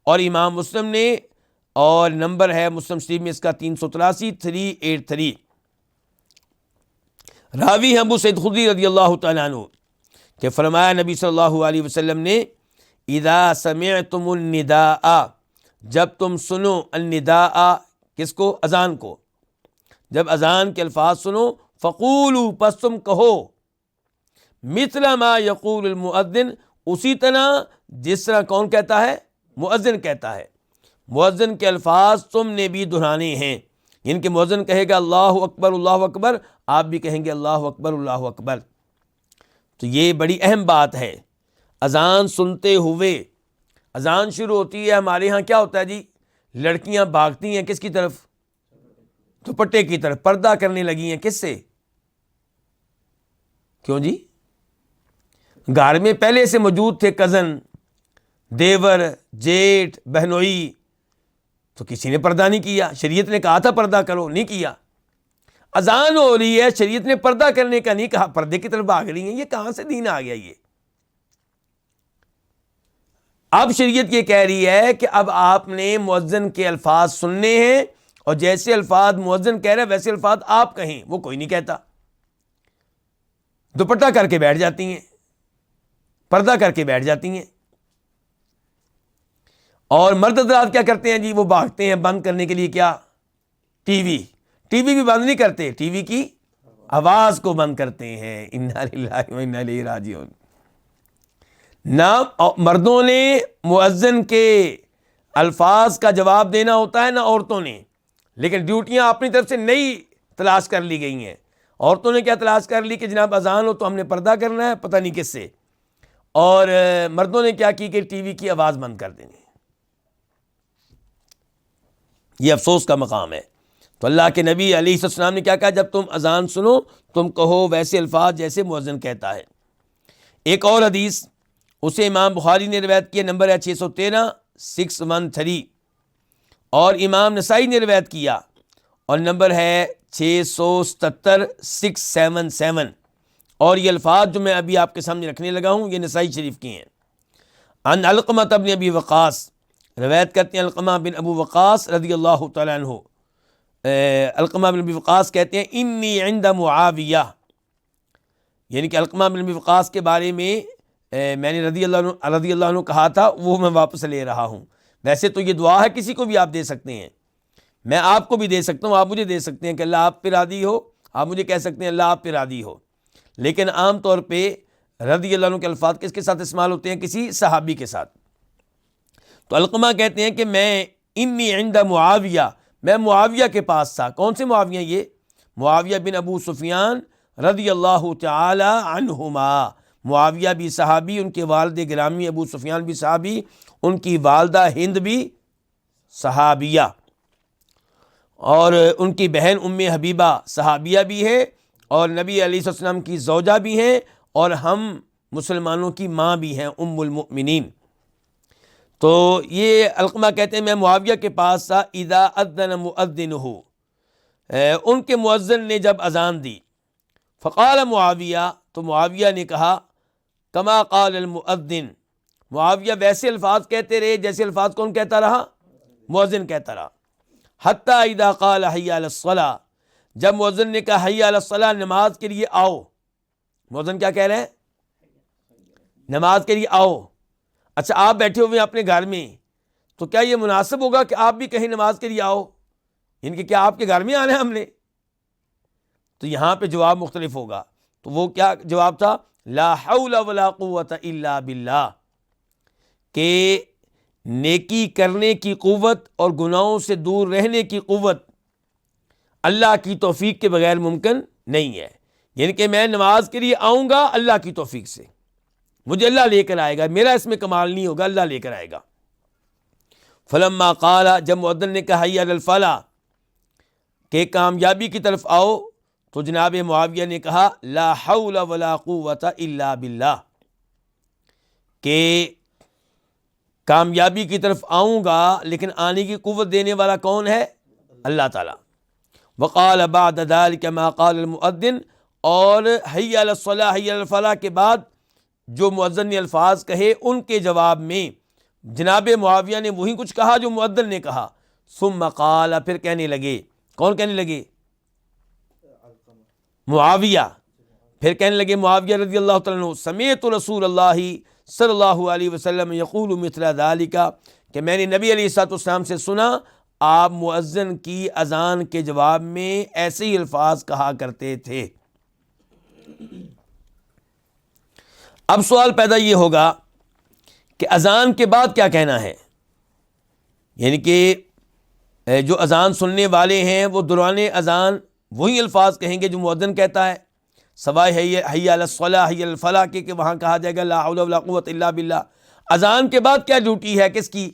اور امام مسلم نے، اور نمبر ہے مسلم شریف میں اس کا 383 383۔ راوی ہیں ابو سعید خدری رضی اللہ تعالیٰ عنہ کہ فرمایا نبی صلی اللہ علیہ وسلم نے، اذا سمعتم النداء، جب تم سنو النداء، کس کو؟ اذان کو، جب اذان کے الفاظ سنو، فقولوا، پس تم کہو، مثل ما یقول المؤذن، اسی طرح جس طرح کون کہتا ہے؟ مؤذن کہتا ہے۔ مؤذن کے الفاظ تم نے بھی دہرانے ہیں، یعنی کہ مؤذن کہے گا اللہ اکبر، آپ بھی کہیں گے اللہ اکبر۔ تو یہ بڑی اہم بات ہے۔ اذان سنتے ہوئے، اذان شروع ہوتی ہے، ہمارے ہاں کیا ہوتا ہے جی؟ لڑکیاں بھاگتی ہیں کس کی طرف؟ دوپٹے کی طرف، پردہ کرنے لگی ہیں، کس سے؟ کیوں جی؟ گھر میں پہلے سے موجود تھے کزن، دیور، جیٹھ، بہنوئی، تو کسی نے پردہ نہیں کیا۔ شریعت نے کہا تھا پردہ کرو، نہیں کیا۔ اذان ہو رہی ہے، شریعت نے پردہ کرنے کا نہیں کہا، پردے کی طرف بھاگ رہی ہیں، یہ کہاں سے دین آ گیا یہ؟ اب شریعت یہ کہہ رہی ہے کہ اب آپ نے مؤذن کے الفاظ سننے ہیں، اور جیسے الفاظ مؤذن کہہ رہے ہیں ویسے الفاظ آپ کہیں، وہ کوئی نہیں کہتا۔ دوپٹہ کر کے بیٹھ جاتی ہیں، پردہ کر کے بیٹھ جاتی ہیں۔ اور مرد حضرات کیا کرتے ہیں جی؟ وہ بھاگتے ہیں بند کرنے کے لیے، کیا؟ ٹی وی بھی بند نہیں کرتے، ٹی وی کی آواز کو بند کرتے ہیں۔ انا للہ و انا الیہ راجعون۔ نہ مردوں نے مؤذن کے الفاظ کا جواب دینا ہوتا ہے، نہ عورتوں نے، لیکن ڈیوٹیاں اپنی طرف سے نئی تلاش کر لی گئی ہیں۔ عورتوں نے کیا تلاش کر لی کہ جناب اذان ہو تو ہم نے پردہ کرنا ہے، پتہ نہیں کس سے، اور مردوں نے کیا کی کہ ٹی وی کی آواز بند کر دینی۔ یہ افسوس کا مقام ہے۔ تو اللہ کے نبی علیہ السلام نے کیا کہا؟ جب تم اذان سنو تم کہو ویسے الفاظ جیسے مؤذن کہتا ہے۔ ایک اور حدیث اسے امام بخاری نے روایت کیا، نمبر ہے 613 613، اور امام نسائی نے روایت کیا، اور نمبر ہے 677 677، اور یہ الفاظ جو میں ابھی آپ کے سامنے رکھنے لگا ہوں یہ نسائی شریف کی ہیں۔ عن علقمہ بن ابی وقاص، روایت کرتے ہیں علقمہ بن ابو وقاص رضی اللہ تعالیٰ عنہ، علقمہ بن ابی وقاص کہتے ہیں انی عند معاویہ، یعنی کہ علقمہ بن ابی وقاص کے بارے میں میں نے رضی اللہ عنہ کہا تھا، وہ میں واپس لے رہا ہوں۔ ویسے تو یہ دعا ہے، کسی کو بھی آپ دے سکتے ہیں، میں آپ کو بھی دے سکتا ہوں، آپ مجھے دے سکتے ہیں کہ اللہ آپ پہ راضی ہو، آپ مجھے کہہ سکتے ہیں اللہ آپ پہ راضی ہو، لیکن عام طور پہ رضی اللہ عنہ کے الفاظ کس کے ساتھ استعمال ہوتے ہیں؟ کسی صحابی کے ساتھ۔ تو علقمہ کہتے ہیں کہ میں انی عند معاویہ، میں معاویہ کے پاس تھا۔ کون سے معاویہ؟ یہ معاویہ بن ابو سفیان رضی اللہ تعالی عنہما، معاویہ بھی صحابی، ان کے والد گرامی ابو سفیان بھی صحابی، ان کی والدہ ہند بھی صحابیہ، اور ان کی بہن ام حبیبہ صحابیہ بھی ہیں، اور نبی علیہ السلام کی زوجہ بھی ہیں، اور ہم مسلمانوں کی ماں بھی ہیں، ام المؤمنین۔ تو یہ علقمہ کہتے ہیں میں معاویہ کے پاس تھا، اذا اذن مؤذنہ، ان کے مؤذن نے جب اذان دی، فقال معاویہ، تو معاویہ نے کہا، کما قال المؤذن، معاویہ ویسے الفاظ کہتے رہے جیسے الفاظ کون کہتا رہا؟ مؤذن کہتا رہا، حتی اذا قال حی علی الصلاۃ، جب مؤذن نے کہا حی علی الصلاۃ، نماز کے لیے آؤ۔ مؤذن کیا کہہ رہے ہیں؟ نماز کے لیے آؤ۔ اچھا آپ بیٹھے ہوئے ہیں اپنے گھر میں، تو کیا یہ مناسب ہوگا کہ آپ بھی کہیں نماز کے لیے آؤ؟ ان کے کیا آپ کے گھر میں آنا ہے ہم نے؟ تو یہاں پہ جواب مختلف ہوگا۔ تو وہ کیا جواب تھا؟ لا حول ولا قوت الا باللہ، کہ نیکی کرنے کی قوت اور گناہوں سے دور رہنے کی قوت اللہ کی توفیق کے بغیر ممکن نہیں ہے۔ یعنی کہ میں نماز کے لیے آؤں گا اللہ کی توفیق سے، مجھے اللہ لے کر آئے گا، میرا اس میں کمال نہیں ہوگا، اللہ لے کر آئے گا۔ فلما قال، جب مؤذن نے کہا حی علی الفلاح، کہ کامیابی کی طرف آؤ، تو جناب معاویہ نے کہا لا حول ولا قوت الا باللہ، کہ کامیابی کی طرف آؤں گا لیکن آنے کی قوت دینے والا کون ہے؟ اللہ تعالیٰ۔ وقال بعد ذلك ما قال المؤذن، اور حی علی الصلاح حی علی الفلاح کے بعد جو مؤذن نے الفاظ کہے ان کے جواب میں جناب معاویہ نے وہی کچھ کہا جو مؤذن نے کہا۔ ثم قال، پھر کہنے لگے، کون کہنے لگے؟ معاویہ۔ پھر کہنے لگے معاویہ رضی اللہ تعالیٰ عنہ، سمعت رسول اللہ صلی اللہ علیہ وسلم یقول مثل ذلك، کہ میں نے نبی علیہ الصلوۃ والسلام سے سنا آپ مؤذن کی اذان کے جواب میں ایسے ہی الفاظ کہا کرتے تھے۔ اب سوال پیدا یہ ہوگا کہ اذان کے بعد کیا کہنا ہے؟ یعنی کہ جو اذان سننے والے ہیں وہ دوران اذان وہی الفاظ کہیں گے جو مؤذن کہتا ہے، سوائے حی علی الصلاح حی علی الفلاح کہ وہاں کہا جائے گا لا حول ولا قوت الا باللہ۔ اذان کے بعد کیا ڈیوٹی ہے؟ کس کی؟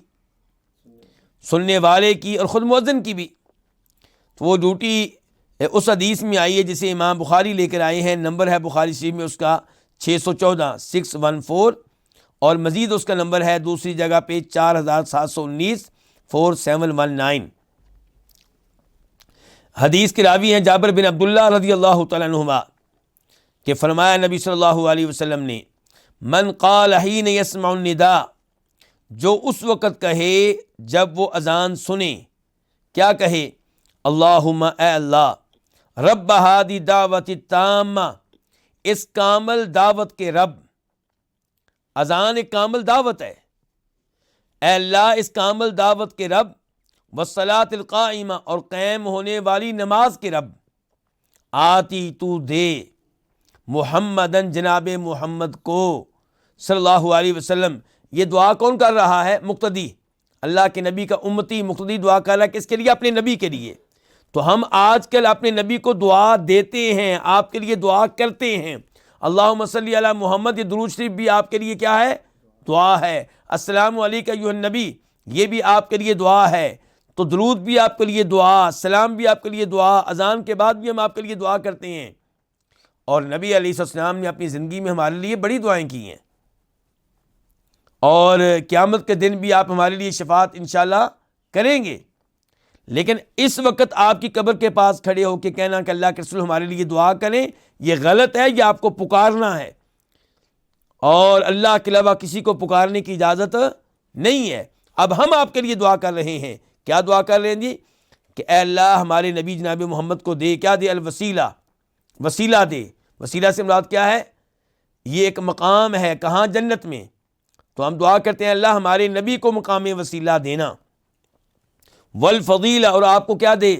سننے والے کی اور خود مؤذن کی بھی۔ تو وہ ڈیوٹی اس حدیث میں آئی ہے جسے امام بخاری لے کر آئے ہیں، نمبر ہے بخاری شریف میں اس کا 614 614، اور مزید اس کا نمبر ہے دوسری جگہ پہ 4719 4719۔ حدیث کے راوی ہیں جابر بن عبداللہ رضی اللہ تعالیٰ عنہما، کہ فرمایا نبی صلی اللہ علیہ وسلم نے، من قال حین یسمع النداء، جو اس وقت کہے جب وہ اذان سنے، کیا کہے؟ اللہم، اے اللہ، رب ہادی دعوت التامہ، اس کامل دعوت کے رب۔ اذان ایک کامل دعوت ہے، اے اللہ اس کامل دعوت کے رب، والصلاۃ القائمہ، اور قائم ہونے والی نماز کے رب، آتی تو دے، محمدن، جناب محمد کو، صلی اللہ علیہ وسلم۔ یہ دعا کون کر رہا ہے؟ مقتدی، اللہ کے نبی کا امتی مقتدی دعا کر رہا ہے، کس کے لیے؟ اپنے نبی کے لیے۔ تو ہم آج کل اپنے نبی کو دعا دیتے ہیں، آپ کے لیے دعا کرتے ہیں، اللہم صلی علی محمد، یہ درود شریف بھی آپ کے لیے کیا ہے؟ دعا ہے۔ السلام علیکم ایھا النبی، یہ بھی آپ کے لیے دعا ہے۔ تو درود بھی آپ کے لیے دعا، سلام بھی آپ کے لیے دعا، اذان کے بعد بھی ہم آپ کے لیے دعا کرتے ہیں۔ اور نبی علیہ السلام نے اپنی زندگی میں ہمارے لیے بڑی دعائیں کی ہیں، اور قیامت کے دن بھی آپ ہمارے لیے شفاعت انشاءاللہ کریں گے۔ لیکن اس وقت آپ کی قبر کے پاس کھڑے ہو کے کہنا کہ اللہ کے رسول ہمارے لیے دعا کریں، یہ غلط ہے، یہ آپ کو پکارنا ہے، اور اللہ کے علاوہ کسی کو پکارنے کی اجازت نہیں ہے۔ اب ہم آپ کے لیے دعا کر رہے ہیں، کیا دعا کر رہے ہیں جی؟ کہ اے اللہ ہمارے نبی جناب محمد کو دے، کیا دے؟ الوسیلہ، وسیلہ دے۔ وسیلہ سے مراد کیا ہے؟ یہ ایک مقام ہے، کہاں؟ جنت میں۔ تو ہم دعا کرتے ہیں اللہ ہمارے نبی کو مقام وسیلہ دینا، والفضیلہ، اور آپ کو کیا دے؟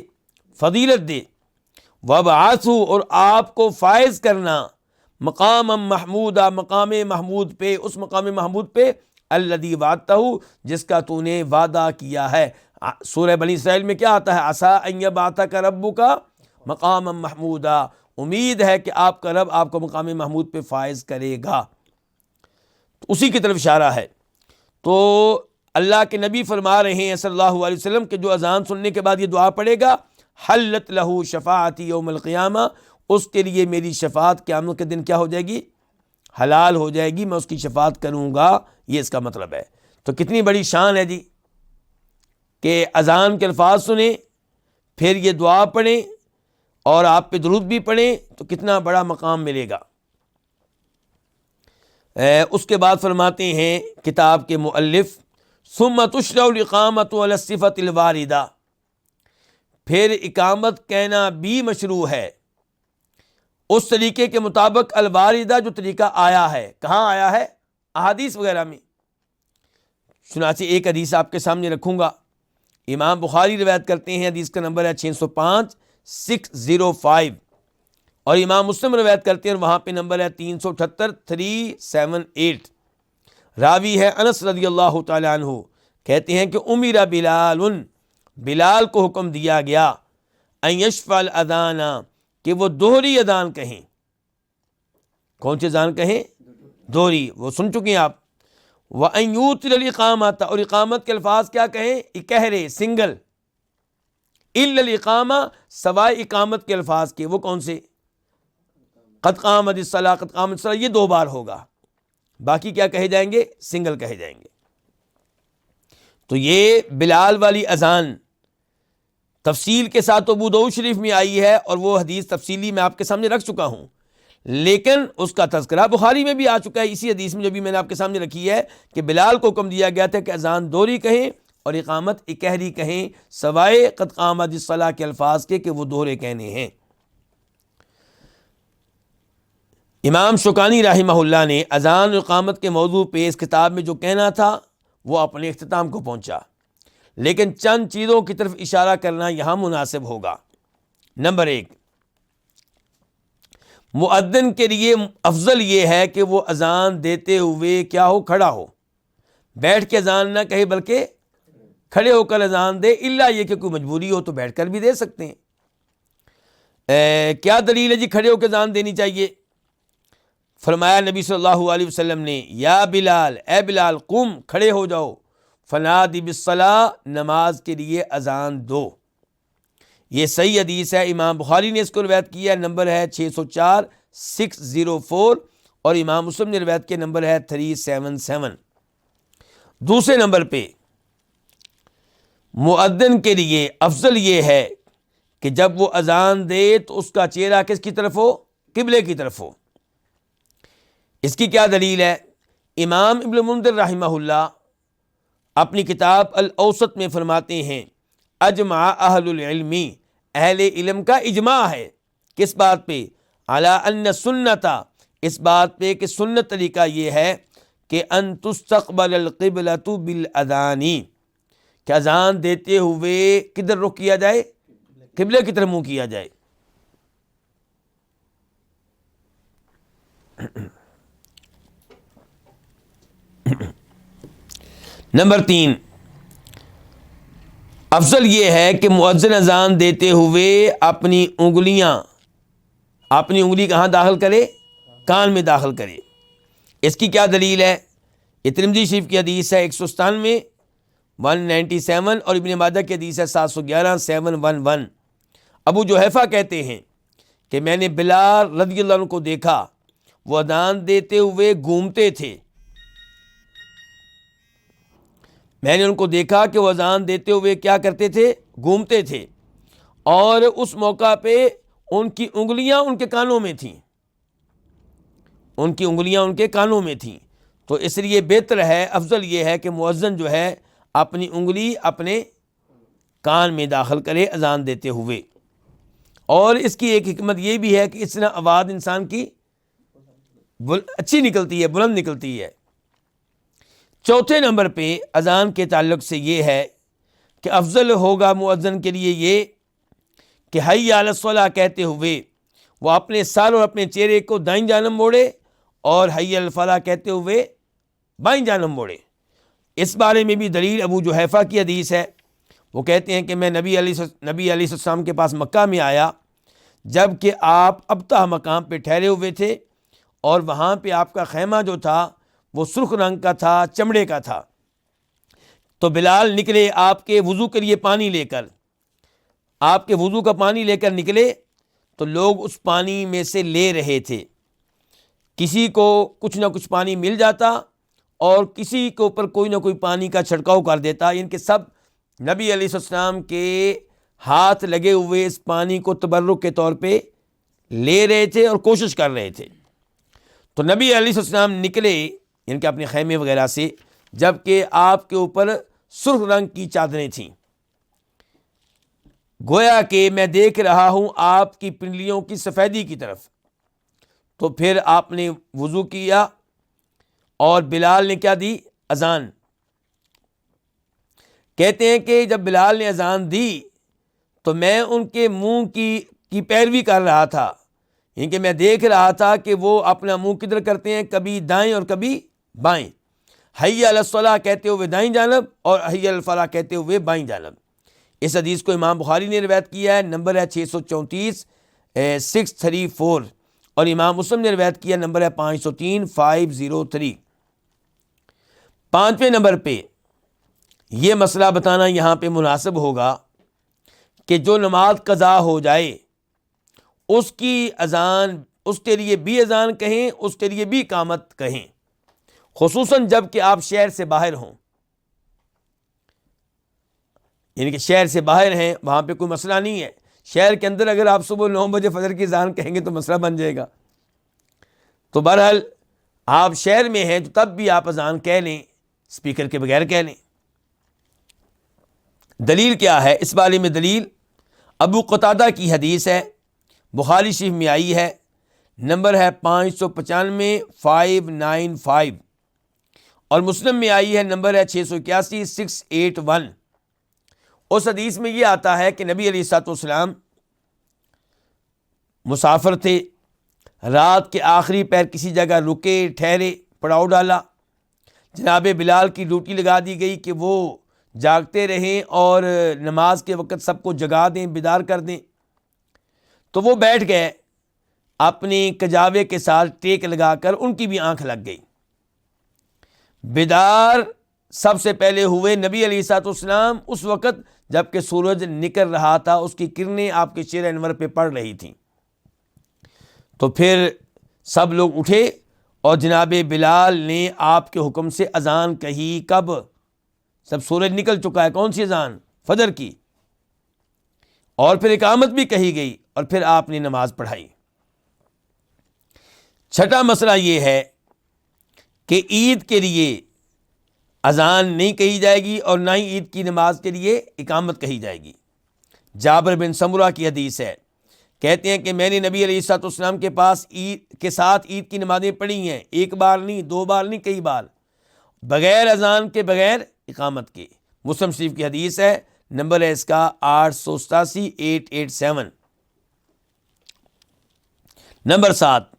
فضیلت دے، وابعثہ، اور آپ کو فائز کرنا، مقام محمودہ، مقام محمود پہ، اس مقام محمود پہ، الذی وعدتہ، جس کا تو نے وعدہ کیا ہے۔ سورہ بنی اسرائیل میں کیا آتا ہے؟ عسیٰ ان یبعثک ربک مقام محمودہ، امید ہے کہ آپ کا رب آپ کو مقام محمود پہ فائز کرے گا۔ تو اسی کی طرف اشارہ ہے۔ تو اللہ کے نبی فرما رہے ہیں صلی اللہ علیہ وسلم کہ جو اذان سننے کے بعد یہ دعا پڑھے گا، حلت لہ شفاعتی یوم القیامہ، اس کے لیے میری شفاعت قیامت کے دن کیا ہو جائے گی؟ حلال ہو جائے گی، میں اس کی شفاعت کروں گا، یہ اس کا مطلب ہے۔ تو کتنی بڑی شان ہے جی کہ اذان کے الفاظ سنیں، پھر یہ دعا پڑھیں اور آپ پہ درود بھی پڑھیں، تو کتنا بڑا مقام ملے گا۔ اس کے بعد فرماتے ہیں کتاب کے مؤلف ثم تشرع الاقامۃ علی الصفۃ الواردہ، پھر اقامت کہنا بھی مشروع ہے اس طریقے کے مطابق الواردہ، جو طریقہ آیا ہے۔ کہاں آیا ہے؟ احادیث وغیرہ میں۔ چنانچہ ایک حدیث آپ کے سامنے رکھوں گا، امام بخاری روایت کرتے ہیں، حدیث کا نمبر ہے 605 605، اور امام مسلم روایت کرتے ہیں اور وہاں پہ نمبر ہے 378 378۔ راوی ہے انس رضی اللہ تعالی عنہ، کہتے ہیں کہ امیر بلال کو حکم دیا گیا ان یشفع الاذان، کہ وہ دوہری اذان کہیں۔ کون سی اذان کہیں؟ دوہری، وہ سن چکے ہیں آپ۔ وَأَن يُوتِرَ الْإِقَامَةَ، اور اقامت کے الفاظ کیا کہیں؟ اکہرے، سنگل۔ إِلَّا الْإِقَامَةَ، سوائے اقامت کے الفاظ کے۔ وہ کون سے؟ قد قامت الصلاۃ، قد قامت الصلاۃ، یہ 2 بار ہوگا، باقی کیا کہے جائیں گے؟ سنگل کہے جائیں گے۔ تو یہ بلال والی اذان تفصیل کے ساتھ ابو داؤد شریف میں آئی ہے، اور وہ حدیث تفصیلی میں آپ کے سامنے رکھ چکا ہوں، لیکن اس کا تذکرہ بخاری میں بھی آ چکا ہے، اسی حدیث میں جو بھی میں نے آپ کے سامنے رکھی ہے، کہ بلال کو حکم دیا گیا تھا کہ اذان دوہری کہیں اور اقامت اکہری کہیں، سوائے قد قامت الصلاۃ کے الفاظ کے، کہ وہ دوہرے کہنے ہیں۔ امام شوکانی رحمہ اللہ نے اذان و اقامت کے موضوع پہ اس کتاب میں جو کہنا تھا وہ اپنے اختتام کو پہنچا، لیکن چند چیزوں کی طرف اشارہ کرنا یہاں مناسب ہوگا۔ نمبر 1، مؤذن کے لیے افضل یہ ہے کہ وہ اذان دیتے ہوئے کیا ہو؟ کھڑا ہو، بیٹھ کے اذان نہ کہے بلکہ کھڑے ہو کر اذان دے، الا یہ کہ کوئی مجبوری ہو تو بیٹھ کر بھی دے سکتے ہیں۔ کیا دلیل ہے جی کھڑے ہو کے اذان دینی چاہیے؟ فرمایا نبی صلی اللہ علیہ وسلم نے، یا بلال، اے بلال، قم، کھڑے ہو جاؤ، فنادی بالصلاۃ، نماز کے لیے اذان دو۔ یہ صحیح حدیث ہے، امام بخاری نے اس کو روایت کیا، نمبر ہے 604 604، اور امام مسلم نے روایت کیا، نمبر ہے 377۔ دوسرے نمبر پہ مؤذن کے لیے افضل یہ ہے کہ جب وہ اذان دے تو اس کا چہرہ کس کی طرف ہو؟ قبلے کی طرف ہو۔ اس کی کیا دلیل ہے؟ امام ابن منذر رحمہ اللہ اپنی کتاب الاوسط میں فرماتے ہیں، اجمع اہل العلم، اہل علم کا اجماع ہے، کس بات پہ؟ علی ان سنتا، اس بات پہ کہ سنت طریقہ یہ ہے کہ ان تستقبل القبلۃ بالاذان، کہ اذان دیتے ہوئے کدھر رخ کیا جائے؟ قبلے کی طرف منہ کیا جائے۔ نمبر 3، افضل یہ ہے کہ مؤذن اذان دیتے ہوئے اپنی انگلی کہاں داخل کرے؟ کان میں داخل کرے۔ اس کی کیا دلیل ہے؟ یہ ترمذی شریف کی حدیث ہے 197 197، اور ابن ماجہ کی حدیث ہے 711 711۔ ابو جحیفہ کہتے ہیں کہ میں نے بلال رضی اللہ عنہ کو دیکھا، وہ اذان دیتے ہوئے گھومتے تھے۔ میں نے ان کو دیکھا کہ وہ اذان دیتے ہوئے کیا کرتے تھے؟ گھومتے تھے، اور اس موقع پہ ان کی انگلیاں ان کے کانوں میں تھیں، ان کی انگلیاں ان کے کانوں میں تھیں۔ تو اس لیے بہتر ہے، افضل یہ ہے کہ مؤذن جو ہے اپنی انگلی اپنے کان میں داخل کرے اذان دیتے ہوئے۔ اور اس کی ایک حکمت یہ بھی ہے کہ اس طرح آواز انسان کی اچھی نکلتی ہے، بلند نکلتی ہے۔ چوتھے نمبر پہ اذان کے تعلق سے یہ ہے کہ افضل ہوگا مؤذن کے لیے یہ کہ حی علی الصلاۃ کہتے ہوئے وہ اپنے سر اور اپنے چہرے کو دائیں جانب موڑے، اور حی علی الفلاح کہتے ہوئے بائیں جانب موڑے۔ اس بارے میں بھی دلیل ابو جحیفہ کی حدیث ہے، وہ کہتے ہیں کہ میں نبی علیہ السلام کے پاس مکہ میں آیا، جب کہ آپ ابتہ مقام پہ ٹھہرے ہوئے تھے، اور وہاں پہ آپ کا خیمہ جو تھا وہ سرخ رنگ کا تھا، چمڑے کا تھا۔ تو بلال نکلے آپ کے وضو کے لیے پانی لے کر، آپ کے وضو کا پانی لے کر نکلے، تو لوگ اس پانی میں سے لے رہے تھے کسی کو کچھ نہ کچھ پانی مل جاتا اور کسی کے اوپر کوئی نہ کوئی پانی کا چھڑکاؤ کر دیتا، ان کے سب نبی علیہ السلام کے ہاتھ لگے ہوئے اس پانی کو تبرک کے طور پہ لے رہے تھے اور کوشش کر رہے تھے۔ تو نبی علیہ السلام نکلے ان کے اپنے خیمے وغیرہ سے، جب کہ آپ کے اوپر سرخ رنگ کی چادریں تھیں، گویا کہ میں دیکھ رہا ہوں آپ کی پنڈلیوں کی سفیدی کی طرف۔ تو پھر آپ نے وضو کیا اور بلال نے کیا دی؟ اذان۔ کہتے ہیں کہ جب بلال نے اذان دی تو میں ان کے منہ کی پیروی کر رہا تھا، یعنی کہ میں دیکھ رہا تھا کہ وہ اپنا منہ کدھر کرتے ہیں، کبھی دائیں اور کبھی بائیں، حی علی الصلاۃ کہتے ہوئے دائیں جانب اور حی علی الفلاح کہتے ہوئے بائیں جانب۔ اس حدیث کو امام بخاری نے روایت کیا ہے، نمبر ہے 634 634، اور امام مسلم نے روایت کیا، نمبر ہے 503 503۔ پانچویں نمبر پہ یہ مسئلہ بتانا یہاں پہ مناسب ہوگا کہ جو نماز قضا ہو جائے اس کی اذان، اس کے لیے بھی اذان کہیں، اس کے لیے بھی اقامت کہیں، خصوصاً جب کہ آپ شہر سے باہر ہوں، یعنی کہ شہر سے باہر ہیں، وہاں پہ کوئی مسئلہ نہیں ہے۔ شہر کے اندر اگر آپ صبح 9 بجے فجر کی اذان کہیں گے تو مسئلہ بن جائے گا۔ تو بہرحال آپ شہر میں ہیں تو تب بھی آپ اذان کہہ لیں، اسپیکر کے بغیر کہہ لیں۔ دلیل کیا ہے اس بارے میں؟ دلیل ابو قتادہ کی حدیث ہے، بخاری شریف میں آئی ہے، نمبر ہے 595 595، اور مسلم میں آئی ہے، نمبر ہے 681 681۔ اس حدیث میں یہ آتا ہے کہ نبی علیہ الصلوۃ والسلام مسافر تھے، رات کے آخری پہر کسی جگہ رکے، ٹھہرے، پڑاؤ ڈالا، جناب بلال کی ڈیوٹی لگا دی گئی کہ وہ جاگتے رہیں اور نماز کے وقت سب کو جگا دیں، بیدار کر دیں۔ تو وہ بیٹھ گئے اپنی کجاوے کے ساتھ ٹیک لگا کر، ان کی بھی آنکھ لگ گئی۔ بیدار سب سے پہلے ہوئے نبی علیہ الصلوۃ والسلام، اس وقت جب کہ سورج نکل رہا تھا، اس کی کرنیں آپ کے چہرہ انور پہ پڑ رہی تھیں۔ تو پھر سب لوگ اٹھے اور جناب بلال نے آپ کے حکم سے اذان کہی۔ کب؟ سب سورج نکل چکا ہے۔ کون سی اذان؟ فجر کی۔ اور پھر اقامت بھی کہی گئی اور پھر آپ نے نماز پڑھائی۔ چھٹا مسئلہ یہ ہے کہ عید کے لیے اذان نہیں کہی جائے گی اور نہ ہی عید کی نماز کے لیے اقامت کہی جائے گی۔ جابر بن سمرہ کی حدیث ہے، کہتے ہیں کہ میں نے نبی علیہ الصلوۃ والسلام کے پاس عید کے ساتھ عید کی نمازیں پڑھی ہیں، ایک بار نہیں، 2 بار نہیں، کئی بار، بغیر اذان کے، بغیر اقامت کے۔ مسلم شریف کی حدیث ہے، نمبر ہے اس کا 887 887۔ نمبر 7،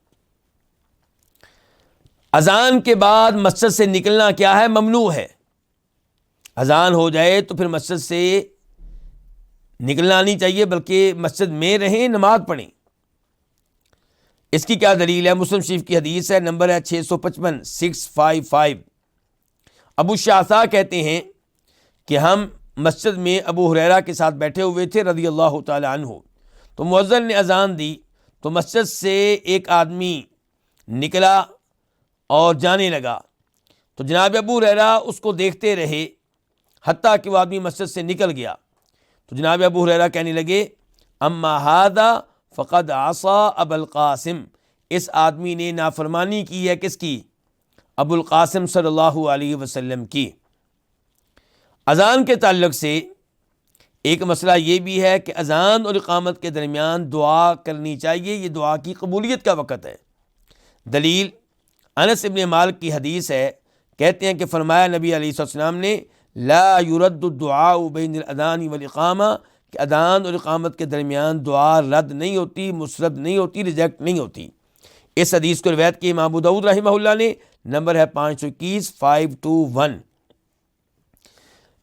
اذان کے بعد مسجد سے نکلنا کیا ہے؟ ممنوع ہے۔ اذان ہو جائے تو پھر مسجد سے نکلنا نہیں چاہیے، بلکہ مسجد میں رہیں، نماز پڑھیں۔ اس کی کیا دلیل ہے؟ مسلم شریف کی حدیث ہے، نمبر ہے 655 655۔ ابو شعثاء کہتے ہیں کہ ہم مسجد میں ابو ہریرہ کے ساتھ بیٹھے ہوئے تھے رضی اللہ تعالی عنہ، تو مؤذن نے اذان دی تو مسجد سے ایک آدمی نکلا اور جانے لگا، تو جناب ابو ہریرہ اس کو دیکھتے رہے حتیٰ کہ وہ آدمی مسجد سے نکل گیا۔ تو جناب ابو ہریرہ کہنے لگے، اما ھذا فقد عصى ابا القاسم، اس آدمی نے نافرمانی کی ہے، کس کی؟ ابو القاسم صلی اللہ علیہ وسلم کی۔ اذان کے تعلق سے ایک مسئلہ یہ بھی ہے کہ اذان اور اقامت کے درمیان دعا کرنی چاہیے، یہ دعا کی قبولیت کا وقت ہے۔ دلیل انس ابن مالک کی حدیث ہے، کہتے ہیں کہ فرمایا نبی علیہ السلام نے، لا يرد الدعاء بین الاذان والاقامہ، کہ اذان اور اقامت کے درمیان دعا رد نہیں ہوتی، مسرد نہیں ہوتی، ریجیکٹ نہیں ہوتی۔ اس حدیث کو روایت کی امام ابو داؤد رحمہ اللہ نے، نمبر ہے 521 521۔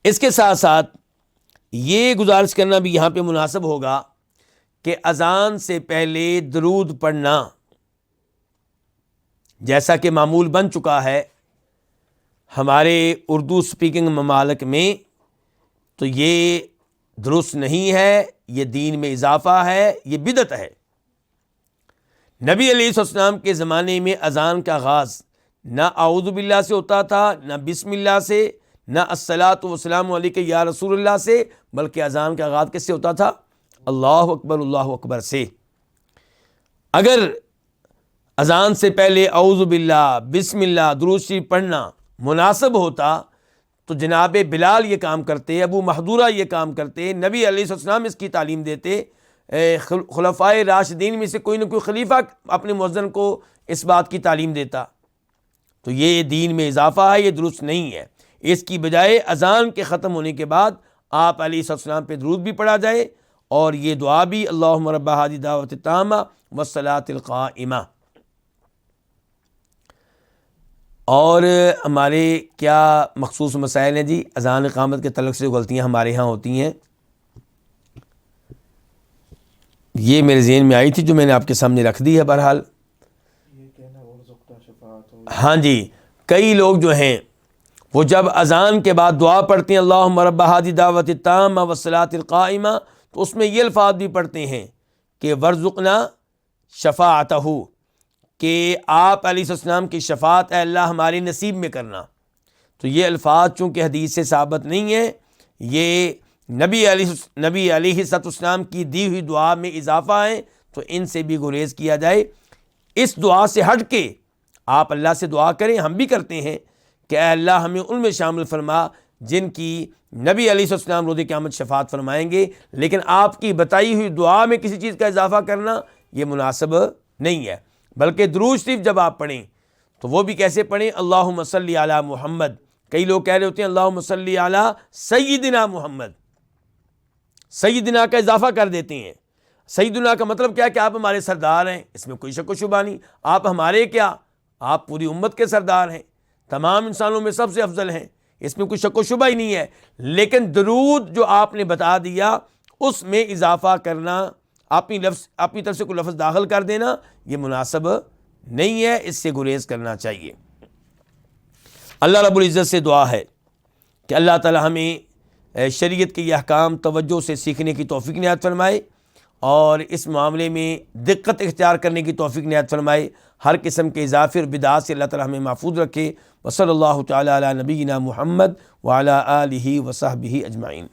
اس کے ساتھ ساتھ یہ گزارش کرنا بھی یہاں پہ مناسب ہوگا کہ اذان سے پہلے درود پڑھنا، جیسا کہ معمول بن چکا ہے ہمارے اردو سپیکنگ ممالک میں، تو یہ درست نہیں ہے، یہ دین میں اضافہ ہے، یہ بدعت ہے۔ نبی علیہ السلام کے زمانے میں اذان کا آغاز نہ اعوذ باللہ سے ہوتا تھا، نہ بسم اللہ سے، نہ الصلاۃ والسلام علیک یا رسول اللہ سے، بلکہ اذان کا آغاز کس سے ہوتا تھا؟ اللہ اکبر سے۔ اگر اذان سے پہلے اعوذ باللہ، بسم اللہ، درود شریف پڑھنا مناسب ہوتا تو جناب بلال یہ کام کرتے، ابو محذورہ یہ کام کرتے، نبی علیہ السلام اس کی تعلیم دیتے، خلفائے راشدین میں سے کوئی نہ کوئی خلیفہ اپنے مؤذن کو اس بات کی تعلیم دیتا۔ تو یہ دین میں اضافہ ہے، یہ درست نہیں ہے۔ اس کی بجائے اذان کے ختم ہونے کے بعد آپ علیہ السلام پہ درود بھی پڑھا جائے، اور یہ دعا بھی اللہم رب ہذہ الدعوۃ التامہ والصلاۃ القائمہ۔ اور ہمارے کیا مخصوص مسائل ہیں جی اذان اقامت کے تعلق سے جو غلطیاں ہمارے ہاں ہوتی ہیں؟ یہ میرے ذہن میں آئی تھی جو میں نے آپ کے سامنے رکھ دی ہے۔ بہرحال ہاں جی، کئی لوگ جو ہیں وہ جب اذان کے بعد دعا پڑھتے ہیں اللہم رب ہذہ الدعوۃ التامہ والصلاۃ القائمہ، تو اس میں یہ الفاظ بھی پڑھتے ہیں کہ ورزقنا شفاعتہ، کہ آپ علیہ السلام کی شفاعت اے اللہ ہمارے نصیب میں کرنا۔ تو یہ الفاظ چونکہ حدیث سے ثابت نہیں ہے، یہ نبی علیہ السلام کی دی ہوئی دعا میں اضافہ ہیں، تو ان سے بھی گریز کیا جائے۔ اس دعا سے ہٹ کے آپ اللہ سے دعا کریں، ہم بھی کرتے ہیں کہ اے اللہ ہمیں ان میں شامل فرما جن کی نبی علیہ السلام روز قیامت شفاعت فرمائیں گے، لیکن آپ کی بتائی ہوئی دعا میں کسی چیز کا اضافہ کرنا یہ مناسب نہیں ہے۔ بلکہ درود شریف جب آپ پڑھیں تو وہ بھی کیسے پڑھیں؟ اللہم صلی علی محمد۔ کئی لوگ کہہ رہے ہوتے ہیں اللہم صلی علی سیدنا محمد، سیدنا کا اضافہ کر دیتے ہیں۔ سیدنا کا مطلب کیا ہے کہ آپ ہمارے سردار ہیں، اس میں کوئی شک و شبہ نہیں۔ آپ ہمارے کیا، آپ پوری امت کے سردار ہیں، تمام انسانوں میں سب سے افضل ہیں، اس میں کوئی شک و شبہ ہی نہیں ہے۔ لیکن درود جو آپ نے بتا دیا اس میں اضافہ کرنا، اپنی طرف سے کوئی لفظ داخل کر دینا، یہ مناسب نہیں ہے، اس سے گریز کرنا چاہیے۔ اللہ رب العزت سے دعا ہے کہ اللہ تعالی ہمیں شریعت کے یہ احکام توجہ سے سیکھنے کی توفیق عنایت فرمائے، اور اس معاملے میں دقت اختیار کرنے کی توفیق عنایت فرمائے۔ ہر قسم کے اضافے اور بدعات سے اللہ تعالی ہمیں محفوظ رکھے۔ وصلی اللہ تعالی علی نبینا محمد وعلی آلہ وصحبہ اجمعین۔